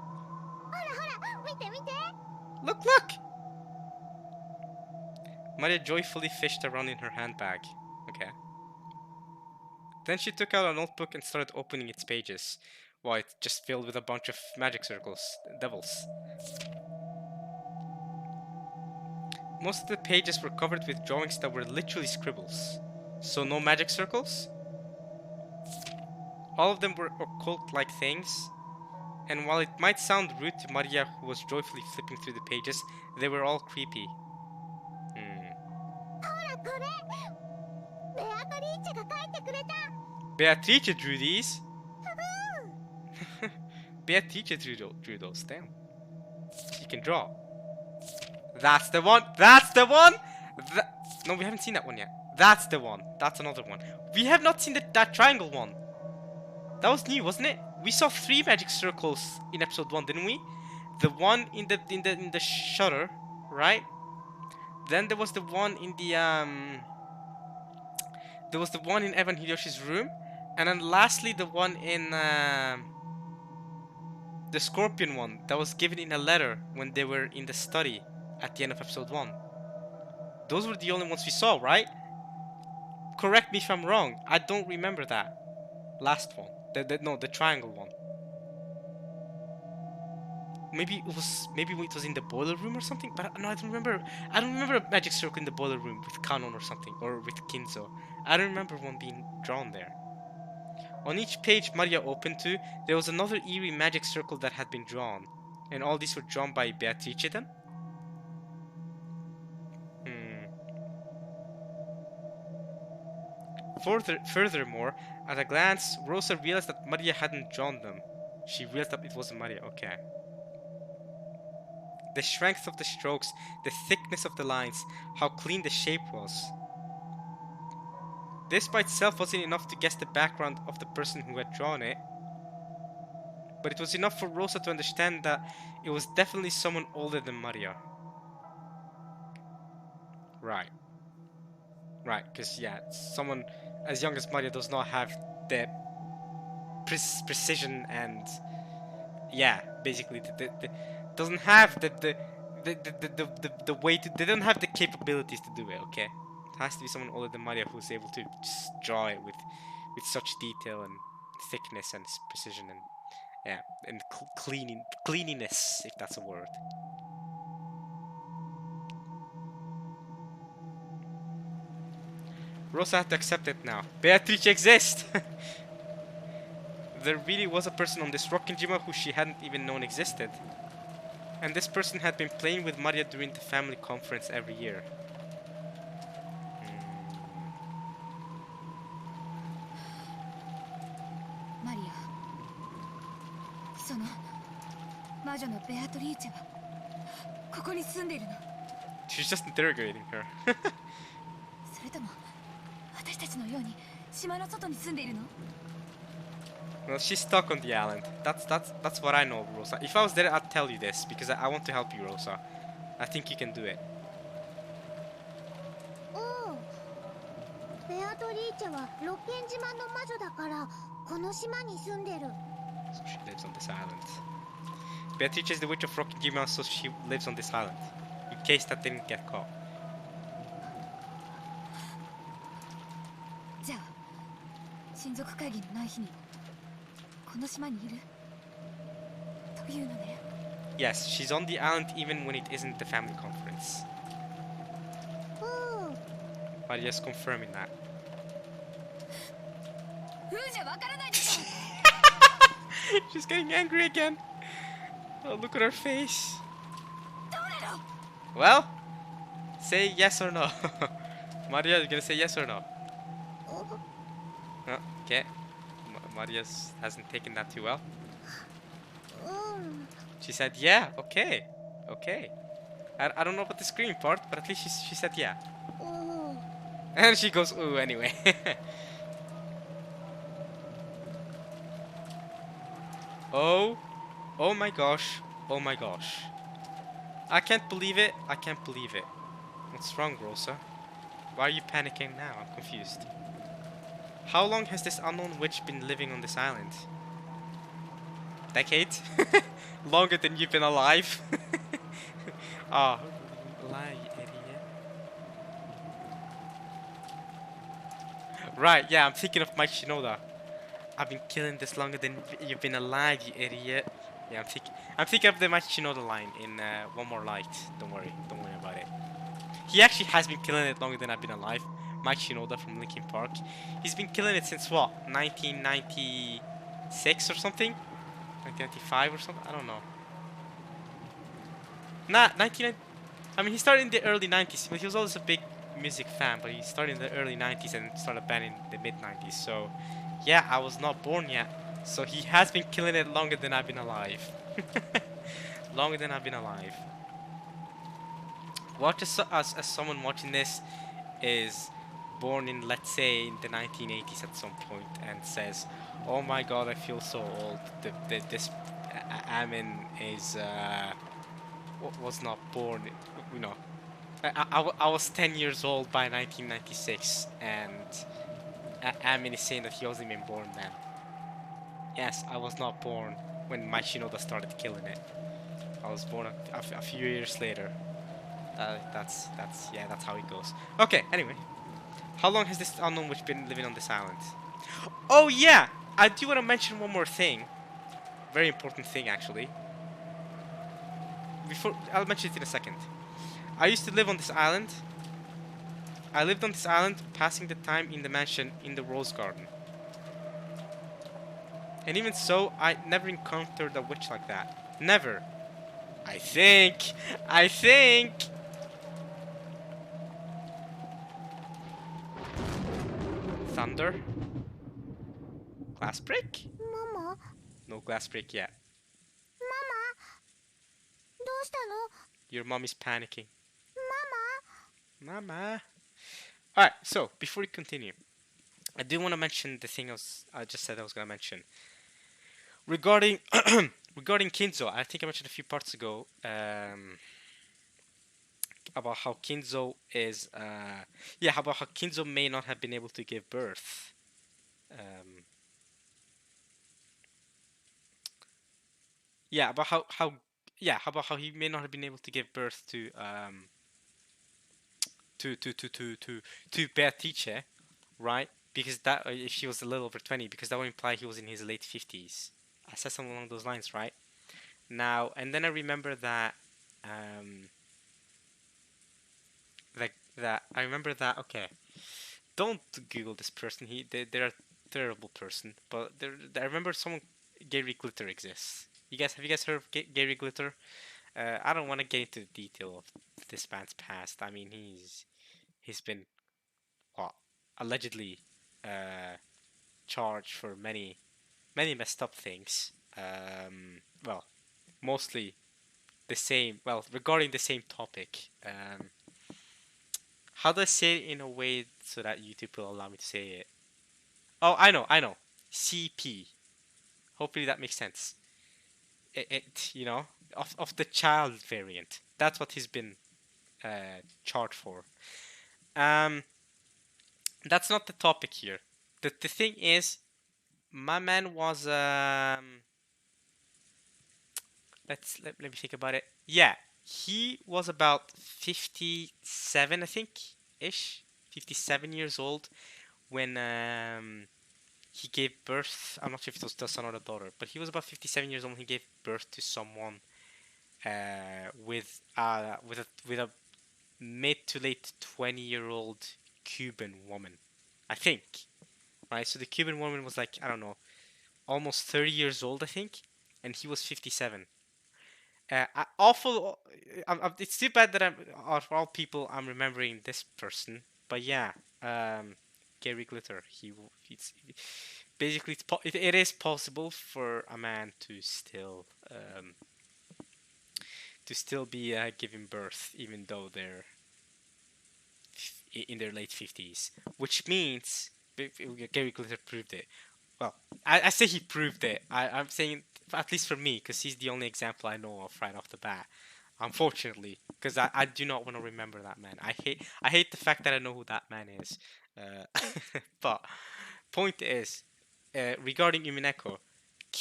らほら、見て見て。 Look, look! Maria joyfully fished around in her handbag. Okay. Then she took out a notebook and started opening its pages. Well, it's just filled with a bunch of magic circles. Devils. Most of the pages were covered with drawings that were literally scribbles. So no magic circles? All of them were occult-like things. And while it might sound rude to Maria, who was joyfully flipping through the pages, they were all creepy. ほらこれ、ベアトリーチェが書いてくれた。 Beatrice drew these? Beatrice drew those. Damn. She can draw. That's the one! That's the one! No, we haven't seen that one yet. That's the one. That's another one. We have not seen that triangle one. That was new, wasn't it? We saw 3 magic circles in episode 1, didn't we? The one in the shutter, right? Then there was the one in the there was the one in Evan Hideyoshi's room, and then lastly the one in the scorpion one that was given in a letter when they were in the study at the end of episode 1. Those were the only ones we saw, right? Correct me if I'm wrong. I don't remember that last one. The triangle one. Maybe it was in the boiler room or something, but no, I don't remember. I don't remember a magic circle in the boiler room with Kanon or something, or with Kinzo. I don't remember one being drawn there. On each page Maria opened to, there was another eerie magic circle that had been drawn, and all these were drawn by Beatrice then? Furthermore, at a glance, Rosa realized that Maria hadn't drawn them. She realized that it wasn't Maria. Okay. The strength of the strokes, the thickness of the lines, how clean the shape was. This by itself wasn't enough to guess the background of the person who had drawn it, but it was enough for Rosa to understand that it was definitely someone older than Maria. Right, because yeah, someone as young as Maria does not have the precision and yeah, basically doesn't have the way to, they don't have the capabilities to do it. Okay, it has to be someone older than Maria who's able to just draw it with such detail and thickness and precision and yeah, and cleanliness, if that's a word. Rosa had to accept it now. Beatrice exists! There really was a person on this Rokkenjima who she hadn't even known existed. And this person had been playing with Maria during the family conference every year. その魔女のベアトリーチェはここに住んでいるの？ She's just interrogating her. それとも私たちのように島の外に住んでいるの？ Well, she's stuck on the island. That's what I know, Rosa. If I was there, I'd tell you this because I want to help you, Rosa. I think you can do it. おう、ベアトリーチェは六軒島の魔女だからこの島に住んでる。 So she lives on this island. Beatrice is the witch of Rokijima, so she lives on this island. In case that didn't get caught. じゃあ親族会議のない日にこの島にいるというのね。 Yes, she's on the island even when it isn't the family conference. おう、 Maria's confirming that. ふうじゃわからないでしょ。 She's getting angry again. Oh, look at her face. どれろ。 Well, say yes or no. Maria, you gonna say yes or no? お、 Oh, okay. Maria hasn't taken that too well. うん。 She said, yeah, okay. Okay. I don't know about the screaming part, but at least she said yeah. おう、 And she goes, ooh, anyway. Oh, oh my gosh, oh my gosh. I can't believe it, I can't believe it. What's wrong, Rosa? Why are you panicking now? I'm confused. How long has this unknown witch been living on this island? Decades? Longer than you've been alive? Ah, lie, you idiot. Right, yeah, I'm thinking of Mike Shinoda. I've been killing this longer than you've been alive, you idiot. Yeah, I'm thinking of the Mike Shinoda line in One More Light. Don't worry about it. He actually has been killing it longer than I've been alive. Mike Shinoda from Linkin Park. He's been killing it since what? 1996 or something? 1995 or something? I don't know. Nah, 1990. I mean, he started in the early 90s. But he was always a big music fan, but he started in the early 90s and started banning in the mid 90s. So, yeah, I was not born yet. So he has been killing it longer than I've been alive. Longer than I've been alive. Watch as someone watching this is born in, let's say, in the 1980s at some point and says, "Oh my God, I feel so old. This Amin is was not born. You know, I was 10 years old by 1996, and Amin is saying that he wasn't even born then. Yes, I was not born when my Shinoda started killing it. I was born a few years later. That's how it goes. Okay, anyway. How long has this unknown witch been living on this island? Oh yeah! I do want to mention one more thing. Very important thing, actually. I'll mention it in a second. I used to live on this island. I lived on this island, passing the time in the mansion in the Rose Garden. And even so, I never encountered a witch like that. Never. I think. Thunder? Glass break? ママ、 No glass break yet. どうしたの？ Your mom is panicking. ママ、 Mama. Alright, so before we continue, I do want to mention the thing I just said I was gonna mention. Regarding regarding Kinzo, I think I mentioned a few parts ago about how Kinzo is about how Kinzo may not have been able to give birth. About how he may not have been able to give birth to Beatrice, right? Because that if she was a little over 20, because that would imply he was in his late 50s. I said something along those lines, right? Now, and then I remember that I remember that. Okay, don't Google this person. They're a terrible person. But I remember someone, Gary Glitter exists. Have you guys heard of Gary Glitter? I don't want to get into the detail of this man's past. I mean, he's been allegedly charged for many messed up things. well, mostly the same. Well, regarding the same topic. How do I say it in a way so that YouTube will allow me to say it? Oh, I know. CP. Hopefully that makes sense. You know, of the child variant. That's what he's been charged for. Um, that's not the topic here. The thing is, my man was let me think about it. Yeah, he was about 57, I think, ish. 57 years old when he gave birth. I'm not sure if it was the son or the daughter, but he was about 57 years old when he gave birth to someone with a mid to late 20-year-old Cuban woman, I think. Right, so the Cuban woman was like, I don't know, almost 30 years old, I think, and he was 57. Awful. It's too bad that of all people, I'm remembering this person. But yeah, um, Gary Glitter. Basically it is possible for a man to still be giving birth, even though they're in their late 50s, which means Gary Glitter proved it. Well, I say he proved it. I'm saying, at least for me, because he's the only example I know of right off the bat. Unfortunately, because I do not want to remember that man. I hate the fact that I know who that man is. Uh, but point is, regarding Umineko,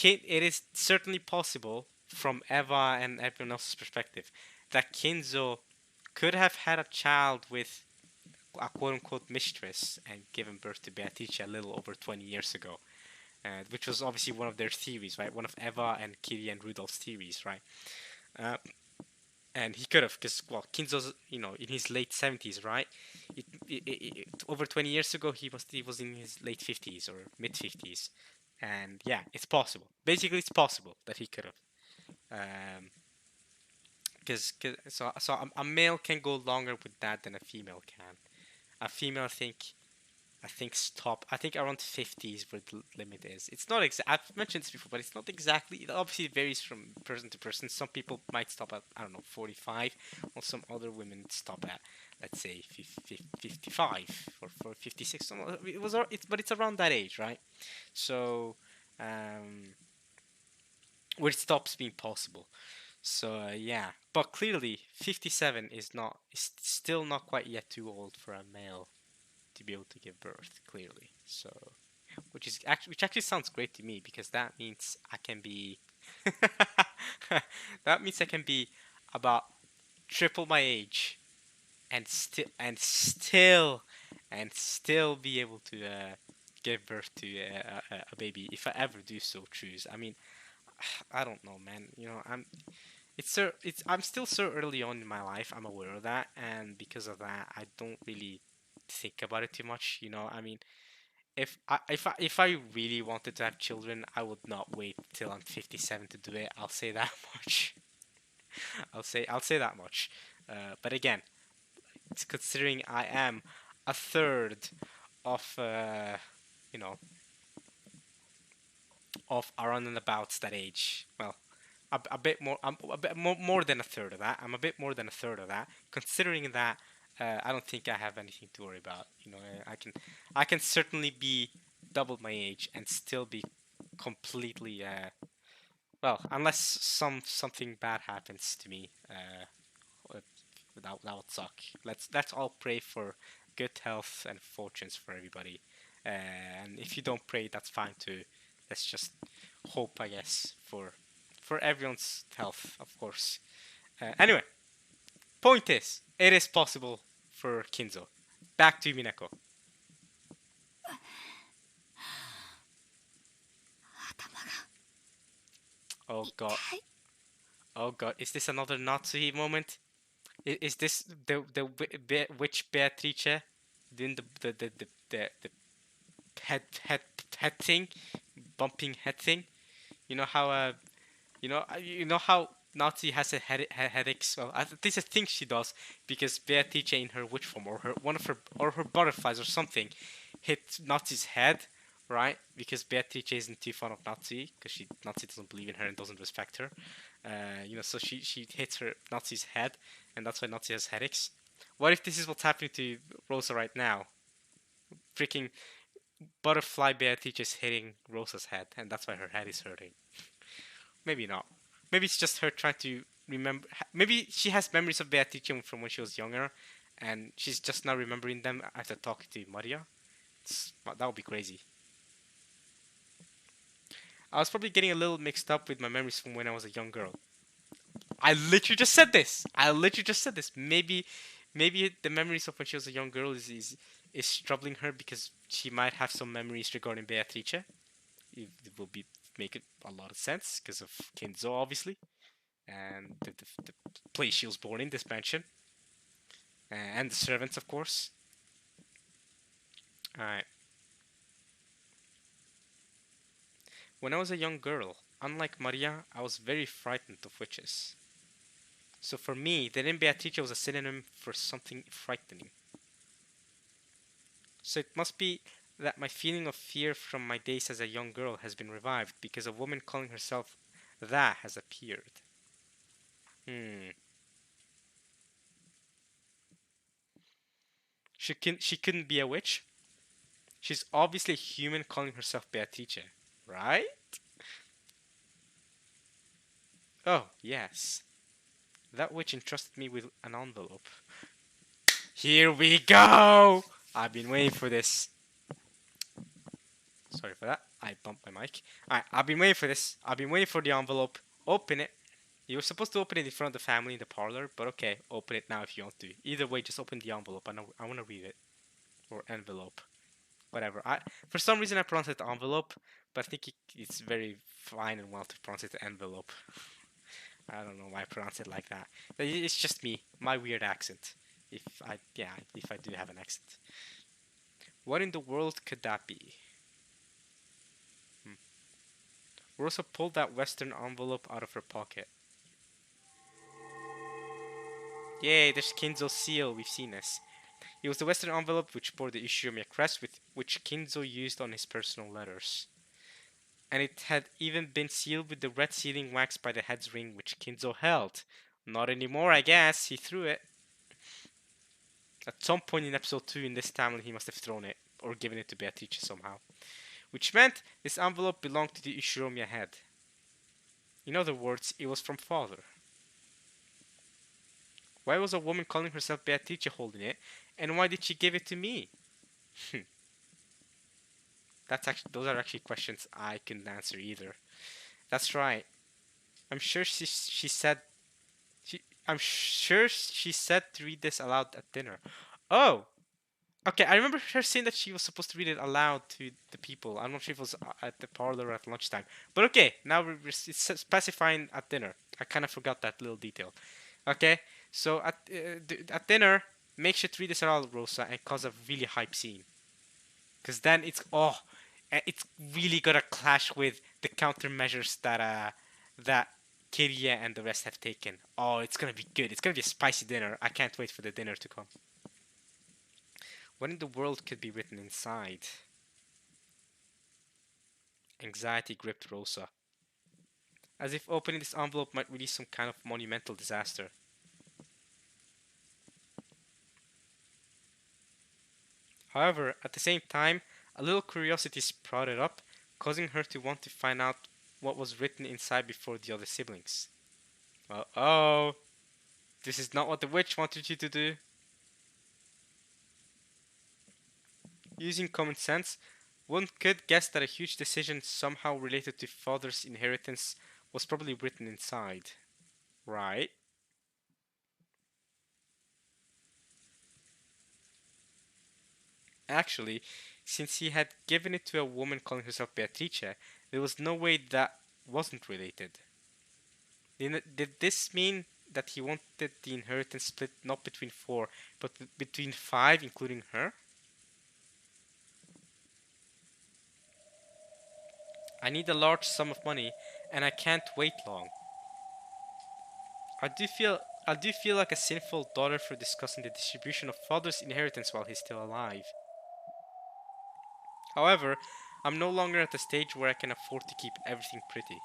it is certainly possible from Eva and everyone else's perspective that Kinzo could have had a child with a quote unquote mistress and given birth to Beatrice a little over 20 years ago, which was obviously one of their theories, right? One of Eva and Kiri and Rudolph's theories, right? Uh, and he could have, because, well, Kinzo's, in his late 70s, right? Over 20 years ago, he was in his late 50s or mid 50s. And yeah, it's possible. Basically, it's possible that he could have. Because so a male can go longer with that than a female can. A female, I think stop. I think around 50 is where the limit is. It's not exact. I've mentioned this before, but it's not exactly. It obviously varies from person to person. Some people might stop at, I don't know, 45, while some other women stop at, let's say, 55 or 56. But it's around that age, right? So, um, where it stops being possible. So yeah, but clearly 57 is still not quite yet too old for a male to be able to give birth, clearly. So, which actually sounds great to me, because that means I can be that means I can be about triple my age and still be able to give birth to a baby, if I ever do so choose. I mean, I don't know, man. I'm still so early on in my life. I'm aware of that, and because of that, I don't really think about it too much. I mean, if I really wanted to have children, I would not wait till I'm 57 to do it. I'll say that much. I'll say that much. But again, it's considering I am a third of you know of around and about that age. Well, a bit more. I'm a bit more than a third of that. I'm a bit more than a third of that. Considering that, I don't think I have anything to worry about. I can certainly be double my age and still be completely well, unless something bad happens to me. That would suck. Let's all pray for good health and fortunes for everybody. And if you don't pray, that's fine too. Let's just hope, I guess, for everyone's health, of course. Anyway, point is, it is possible for Kinzo. Back to Mineko. 頭が Oh 痛 god. い Oh god. Is this another Natsuhi moment? Is this the witch Beatrice doing the head head thing, bumping head thing? You know how how Nazi has a headaches. Well, at least I think she does, because Beatrice in her witch form, or her butterflies or something, hit Nazi's head, right? Because Beatrice isn't too fond of Nazi, because Nazi doesn't believe in her and doesn't respect her. So she hits her Nazi's head, and that's why Nazi has headaches. What if this is what's happening to Rosa right now? Freaking butterfly Beatrice is hitting Rosa's head, and that's why her head is hurting. Maybe not. Maybe it's just her trying to remember. Maybe she has memories of Beatrice from when she was younger, and she's just now remembering them after talking to Maria. That would be crazy. I was probably getting a little mixed up with my memories from when I was a young girl. I literally just said this. Maybe the memories of when she was a young girl is troubling her because she might have some memories regarding Beatrice. It will be make it a lot of sense because of Kinzo, obviously, and the place she was born in, this mansion, and the servants, of course. Alright. When I was a young girl, unlike Maria, I was very frightened of witches. So for me, the name Beatrice was a synonym for something frightening. So it must be that my feeling of fear from my days as a young girl has been revived because a woman calling herself that has appeared. She couldn't be a witch. She's obviously a human calling herself Beatrice, right? Oh, yes. That witch entrusted me with an envelope. Here we go! I've been waiting for this. Sorry for that. I bumped my mic. Alright, I've been waiting for this. I've been waiting for the envelope. Open it. You were supposed to open it in front of the family in the parlor, but okay, open it now if you want to. Either way, just open the envelope. I want to read it. Or envelope. Whatever. For some reason I pronounce it envelope, but I think it's very fine and well to pronounce it envelope. I don't know why I pronounce it like that. It's just me, my weird accent. If I do have an accent. What in the world could that be? Rosa pulled that Western envelope out of her pocket. Yay, there's Kinzo's seal. We've seen this. It was the Western envelope which bore the Ishinomiya crest, with which Kinzo used on his personal letters. And it had even been sealed with the red sealing wax by the head's ring which Kinzo held. Not anymore, I guess. He threw it. At some point in episode 2 in this timeline, he must have thrown it, or given it to Beatrice somehow. Which meant this envelope belonged to the Ishinomiya head. In other words, it was from father. Why was a woman calling herself Beatrice holding it, and why did she give it to me? Those are actually questions I couldn't answer either. That's right. I'm sure she said to read this aloud at dinner. Oh, okay. I remember her saying that she was supposed to read it aloud to the people. I'm not sure if it was at the parlor or at lunchtime. But okay, now it's specifying at dinner. I kind of forgot that little detail. Okay, so at dinner, make sure to read this aloud, Rosa, and cause a really hype scene. Because then it's really gonna clash with the countermeasures that Kiria and the rest have taken. Oh, it's gonna be good. It's gonna be a spicy dinner. I can't wait for the dinner to come. What in the world could be written inside? Anxiety gripped Rosa, as if opening this envelope might release some kind of monumental disaster. However, at the same time, a little curiosity sprouted up, causing her to want to find out what was written inside before the other siblings. Uh-oh! This is not what the witch wanted you to do. Using common sense, one could guess that a huge decision somehow related to father's inheritance was probably written inside. Right? Actually, since he had given it to a woman calling herself Beatrice, there was no way that wasn't related. Did this mean that he wanted the inheritance split not between 4, but between 5, including her? I need a large sum of money, and I can't wait long. I do feel like a sinful daughter for discussing the distribution of father's inheritance while he's still alive. However, I'm no longer at the stage where I can afford to keep everything pretty.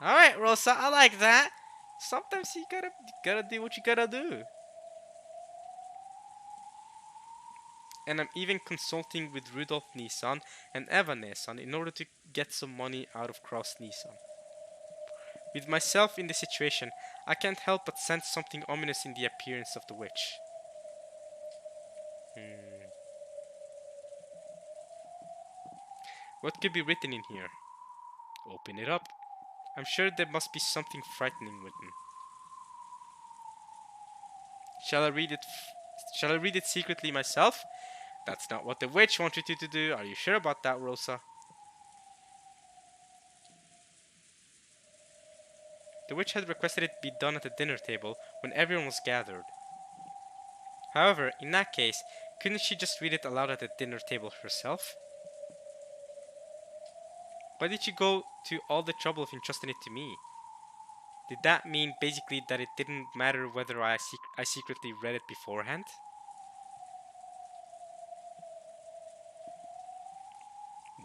Alright, Rosa, I like that. Sometimes you gotta do what you gotta do. And I'm even consulting with Rudolf Nissan and Eva Nissan in order to get some money out of Kraus Nissan. With myself in this situation, I can't help but sense something ominous in the appearance of the witch. What could be written in here? Open it up. I'm sure there must be something frightening written. Shall I read it? Shall I read it secretly myself? That's not what the witch wanted you to do. Are you sure about that, Rosa? The witch had requested it be done at the dinner table when everyone was gathered. However, in that case, couldn't she just read it aloud at the dinner table herself? Why did she go to all the trouble of entrusting it to me? Did that mean basically that it didn't matter whether I secretly read it beforehand?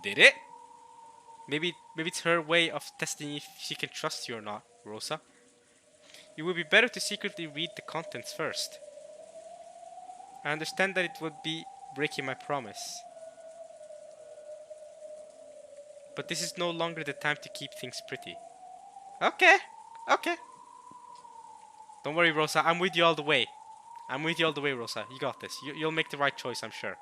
Did it? Maybe it's her way of testing if she can trust you or not, Rosa. It would be better to secretly read the contents first. I understand that it would be breaking my promise. But this is no longer the time to keep things pretty. Okay. Don't worry, Rosa. I'm with you all the way. Rosa. You got this. You'll make the right choice, I'm sure.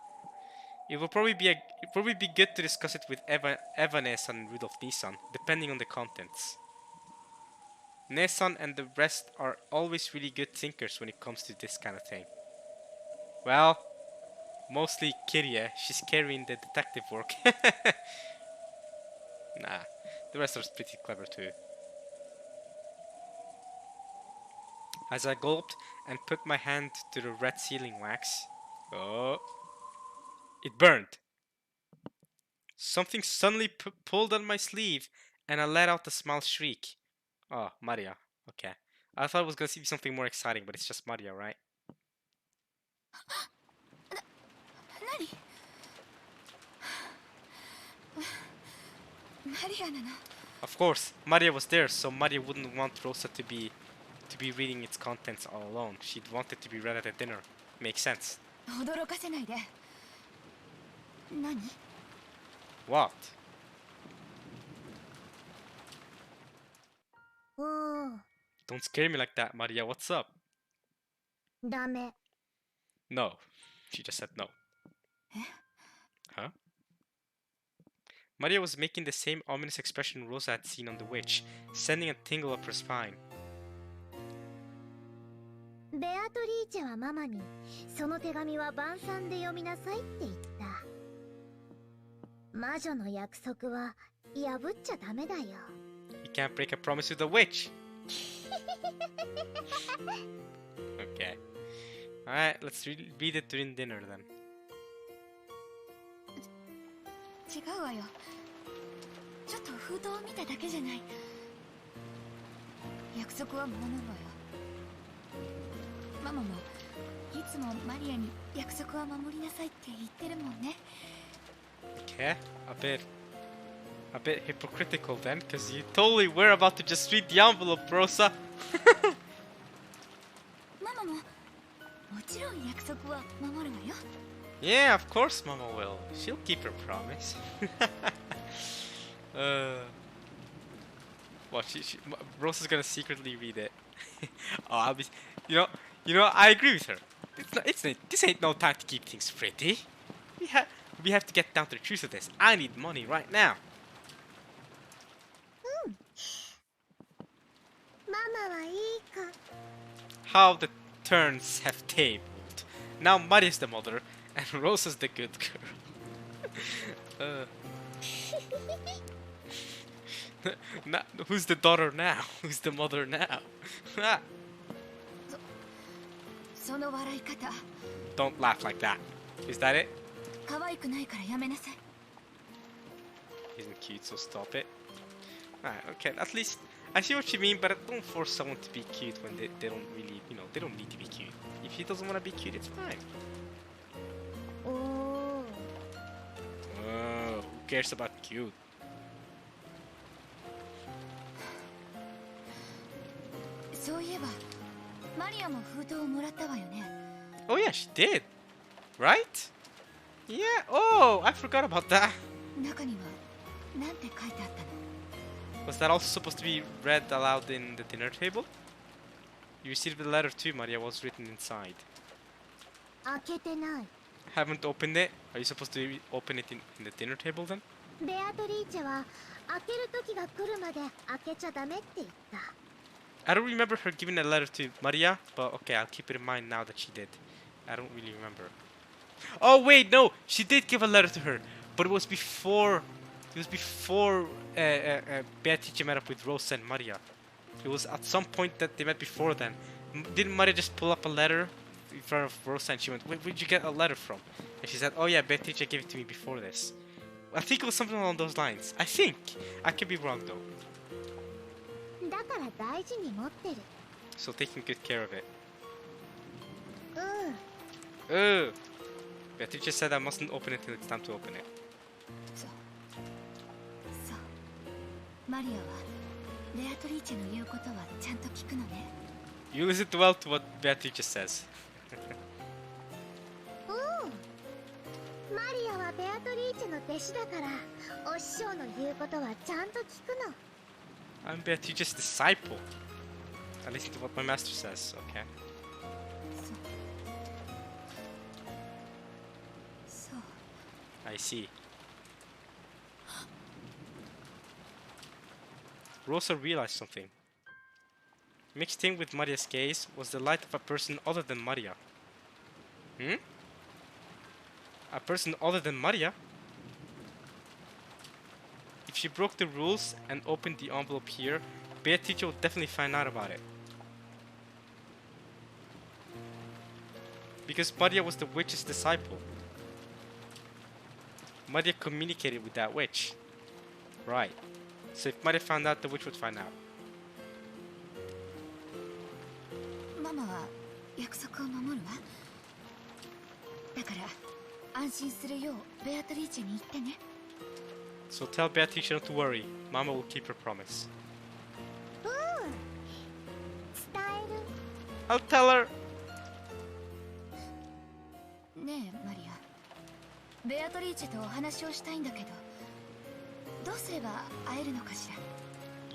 It will probably be good to discuss it with Evanes and Rudolf Nissan, depending on the contents. Nissan and the rest are always really good thinkers when it comes to this kind of thing. Well, mostly Kiria. She's carrying the detective work. Nah, the rest are pretty clever too. As I gulped and put my hand to the red sealing wax, oh, it burned. Something suddenly pulled on my sleeve, and I let out a small shriek. Oh, Maria. Okay. I thought it was gonna be something more exciting, but it's just Maria, right? Of course, Maria was there, so Maria wouldn't want Rosa to be reading its contents all alone. She'd want it to be read at a dinner. Makes sense. What? おー Don't scare me like that, Maria. What's up? ダメ No. She just said no. Huh? Maria was making the same ominous expression Rosa had seen on the witch, sending a tingle up her spine. ベアトリーチェはママにその手紙は晩餐で読みなさいって言った魔女の約束は破っちゃダメだよ You can't break a promise with a witch! Okay. Alright, let's read it during dinner then. 違うわよ。ちょっと封筒を見ただけじゃない。約束は守るわよ。ママもいつもマリアに約束は守りなさいって言ってるもんね。Okay, a bit hypocritical then, because you totally were about to just read the envelope, Rosa. ママももちろん約束は守るわよ。Yeah, of course Mama will. She'll keep her promise. Well, Rosa's gonna secretly read it. Oh, I'll be, you know, I agree with her. This ain't no time to keep things pretty. We have to get down to the truth of this. I need money right now. ママはいいか How the turns have tabled. Now Maria's the mother, and Rosa's the good girl. Who's the daughter now? Who's the mother now? その笑い方。 Don't laugh like that. Is that it? 可愛くないからやめなさい。 Isn't cute, so stop it. Alright, okay, at least I see what you mean, but don't force someone to be cute when they don't really, they don't need to be cute. If he doesn't want to be cute, it's fine. おー Oh. cares about cute? Oh yeah, she did. Right? Yeah. Oh, I forgot about that. Was that also supposed to be read aloud in the dinner table? You received the letter too, Maria. What's written inside? 開けてない。 Haven't opened it. Are you supposed to open it in the dinner table then? ベアトリーチェは開ける時が来るまで開けちゃダメって言った。 I don't remember her giving a letter to Maria, but okay, I'll keep it in mind now that she did. I don't really remember. Oh wait, no, she did give a letter to her, but it was before. It was before Beatrice met up with Rosa and Maria. It was at some point that they met before then. Didn't Maria just pull up a letter in front of Rosa and she went, where'd you get a letter from? And she said, oh yeah, Beatrice gave it to me before this. I think it was something along those lines. I think. I could be wrong though. だから大事に持ってる。 So taking good care of it. うん。 Beatrice said I mustn't open it till it's time to open it. マリアはベアトリーチェの言うことはちゃんと聞くのね。 You listen well to what Beatrice says. うん。マリアはベアトリーチェの弟子だから、お師匠の言うことはちゃんと聞くの。 I'm Beatrice's disciple. I listen to what my master says, okay? そう。 I see. Rosa realized something. Mixed in with Maria's gaze was the light of a person other than Maria. Hmm? A person other than Maria? If she broke the rules and opened the envelope here, Beatrice would definitely find out about it. Because Maria was the witch's disciple. Maria communicated with that witch. Right. So if Maria found out, the witch would find out. ママは約束を守るわ。だから安心するようベアトリーチェに言ってね。 So tell Beatrice not to worry. Mama will keep her promise. うん。伝える。 I'll tell her. ねえマリア、ベアトリーチェとお話をしたいんだけど、どうすれば会えるのかしら。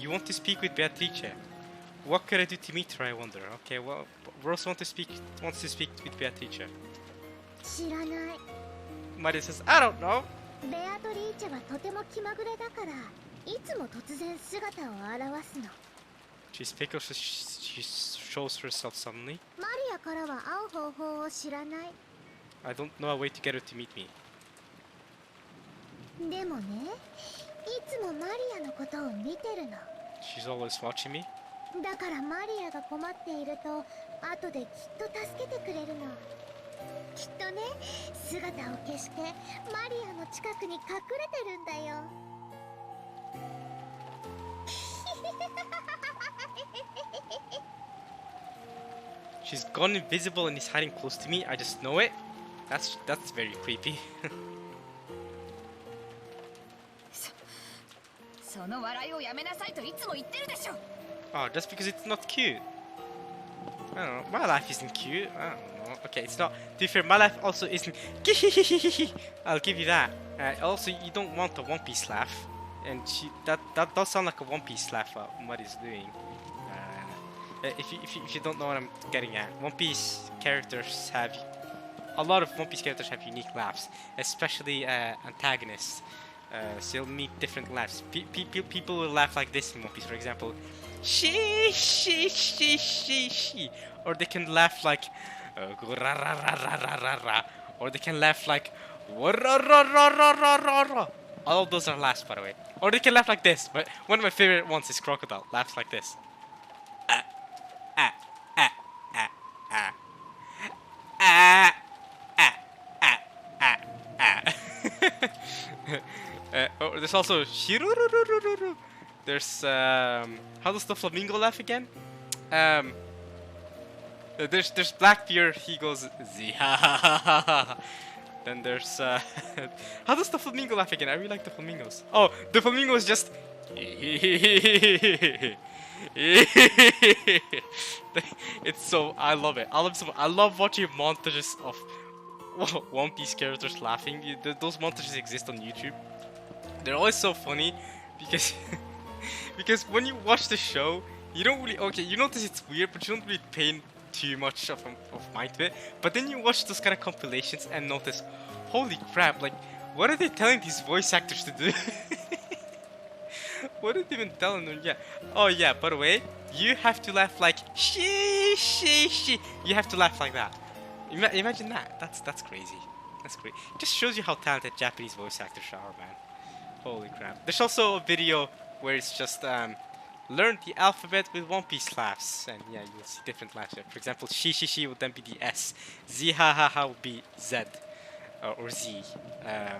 You want to speak with Beatrice? What could I do to meet her, I wonder? Okay, well, Rosa wants to speak with Beatrice. 知らない。 Maria says, I don't know. ベアトリーチェはとても気まぐれだから、いつも突然姿を現すの。 She's because she shows herself suddenly. マリアからは会う方法を知らない。 I don't know a way to get her to meet me. でもね、いつもマリアのことを見てるの。 She's always watching me. だからマリアが困っていると、後できっと助けてくれるの。きっとね、姿を消してマリアの近くに隠れてるんだよ。She's gone invisible and is hiding close to me. I just know it. That's very creepy. その笑いをやめなさいといつも言ってるでしょ。 Oh, just because it's not cute. I don't know. My life isn't cute. I don't know. Okay, it's not. To be fair, my life also isn't. I'll give you that. Also, you don't want a One Piece laugh, and that does sound like a One Piece laugh. What is doing? If you don't know what I'm getting at, One Piece characters have a lot of One Piece characters have unique laughs, especially antagonists. So you'll meet different laughs. People will laugh like this in One Piece, for example. She, or they can laugh like or they can laugh like all of those are laughs, by the way. Or they can laugh like this, but one of my favorite ones is Crocodile. Laughs like this. Oh, there's also there's how does the flamingo laugh again? There's Blackbeard. He goes Ziha. Then there's how does the flamingo laugh again? I really like the flamingos. Oh, the flamingo is just it's so I love it. I love watching montages of One Piece characters laughing. Those montages exist on YouTube. They're always so funny because because when you watch the show, you don't really you notice it's weird, but you don't really pay too much of mind to it. But then you watch those kind of compilations and notice, holy crap! Like, what are they telling these voice actors to do? What are they even telling them? Yeah. Oh yeah. By the way, you have to laugh like she. You have to laugh like that. Imagine that. That's crazy. That's great. It just shows you how talented Japanese voice actors are, man. Holy crap. There's also a video where it's just learn the alphabet with One Piece laughs, and yeah, you'll see different laughs. For example, she would then be the S. Z ha ha ha would be Z, or Z. A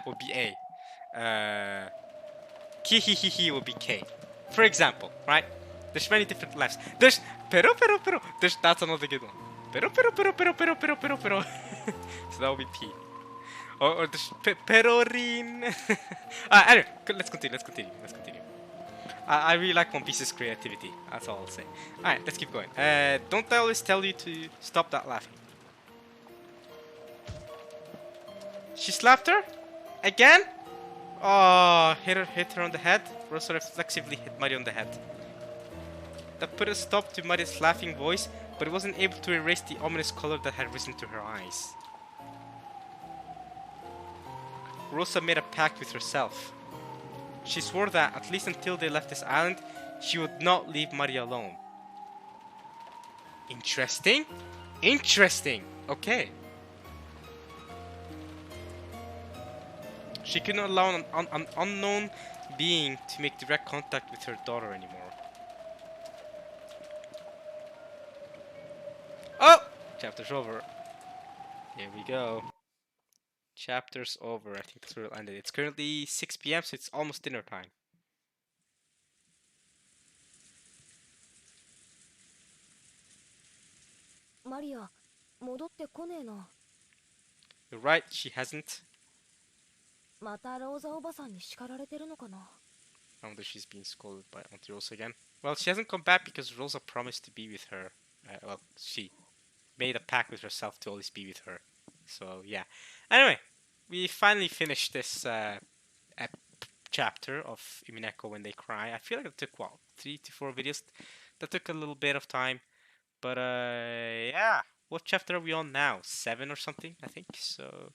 would be A. Ki hi hi hi would be K. For example, right? There's many different laughs. There's pero. That's another good one. Pero. So that would be P. Or the perorin. Anyway, let's continue. I really like One Piece's creativity. That's all I'll say. Alright, let's keep going. Don't I always tell you to stop that laughing? She slapped her? Again? Oh, hit her on the head. Rosa reflexively hit Mario on the head. That put a stop to Mario's laughing voice, but it wasn't able to erase the ominous color that had risen to her eyes. Rosa made a pact with herself. She swore that, at least until they left this island, she would not leave Maria alone. Interesting. Okay. She could not allow an unknown being to make direct contact with her daughter anymore. Oh! Chapter's over. Here we go. Chapter's over. I think that's where it'll end. It's currently 6 p.m, so it's almost dinner time. Maria, 戻ってこねえな。 You're right, she hasn't. またローザおばさんに叱られてるのかな。 I wonder if she's being scolded by Auntie Rosa again. Well, she hasn't come back because Rosa promised to be with her. Well, she made a pact with herself to always be with her. So, yeah. Anyway, we finally finished this chapter of Umineko When They Cry. I feel like it took, 3 to 4 videos? That took a little bit of time. But, yeah. What chapter are we on now? 7 or something, I think. So,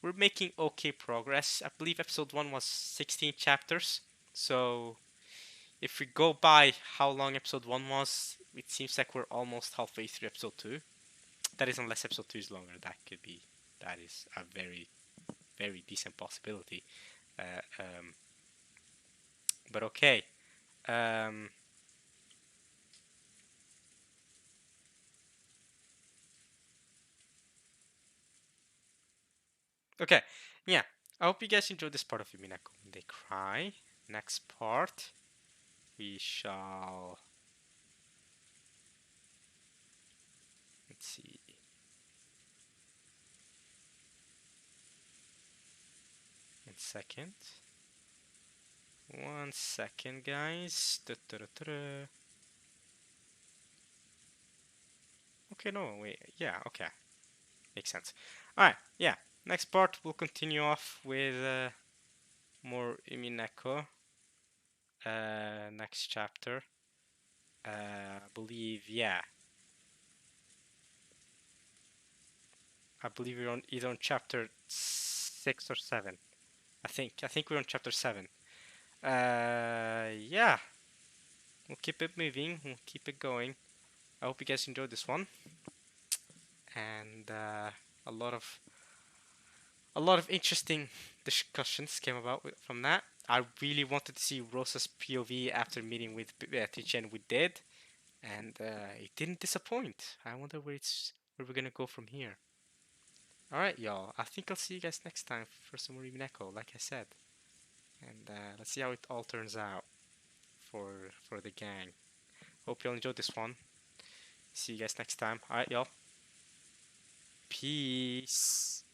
we're making okay progress. I believe episode 1 was 16 chapters. So, if we go by how long episode 1 was, it seems like we're almost halfway through episode 2. That is, unless episode 2 is longer. That is a very, very decent possibility. But okay. Okay, yeah. I hope you guys enjoyed this part of Umineko When They Cry. Next part, we shall... Let's see. One second, guys. Okay, no, wait. Yeah, okay. Makes sense. Alright, yeah. Next part, we'll continue off with more Umineko. Next chapter. I believe, yeah. I believe we're on either on chapter 6 or 7. I think we're on chapter 7. Yeah. We'll keep it moving. We'll keep it going. I hope you guys enjoyed this one. And a lot of interesting discussions came about from that. I really wanted to see Rosa's POV after meeting with Beatrice, and we did. And it didn't disappoint. I wonder where we're gonna go from here. Alright, y'all. I think I'll see you guys next time for some more Umineko, like I said. And let's see how it all turns out for the gang. Hope y'all enjoyed this one. See you guys next time. Alright, y'all. Peace.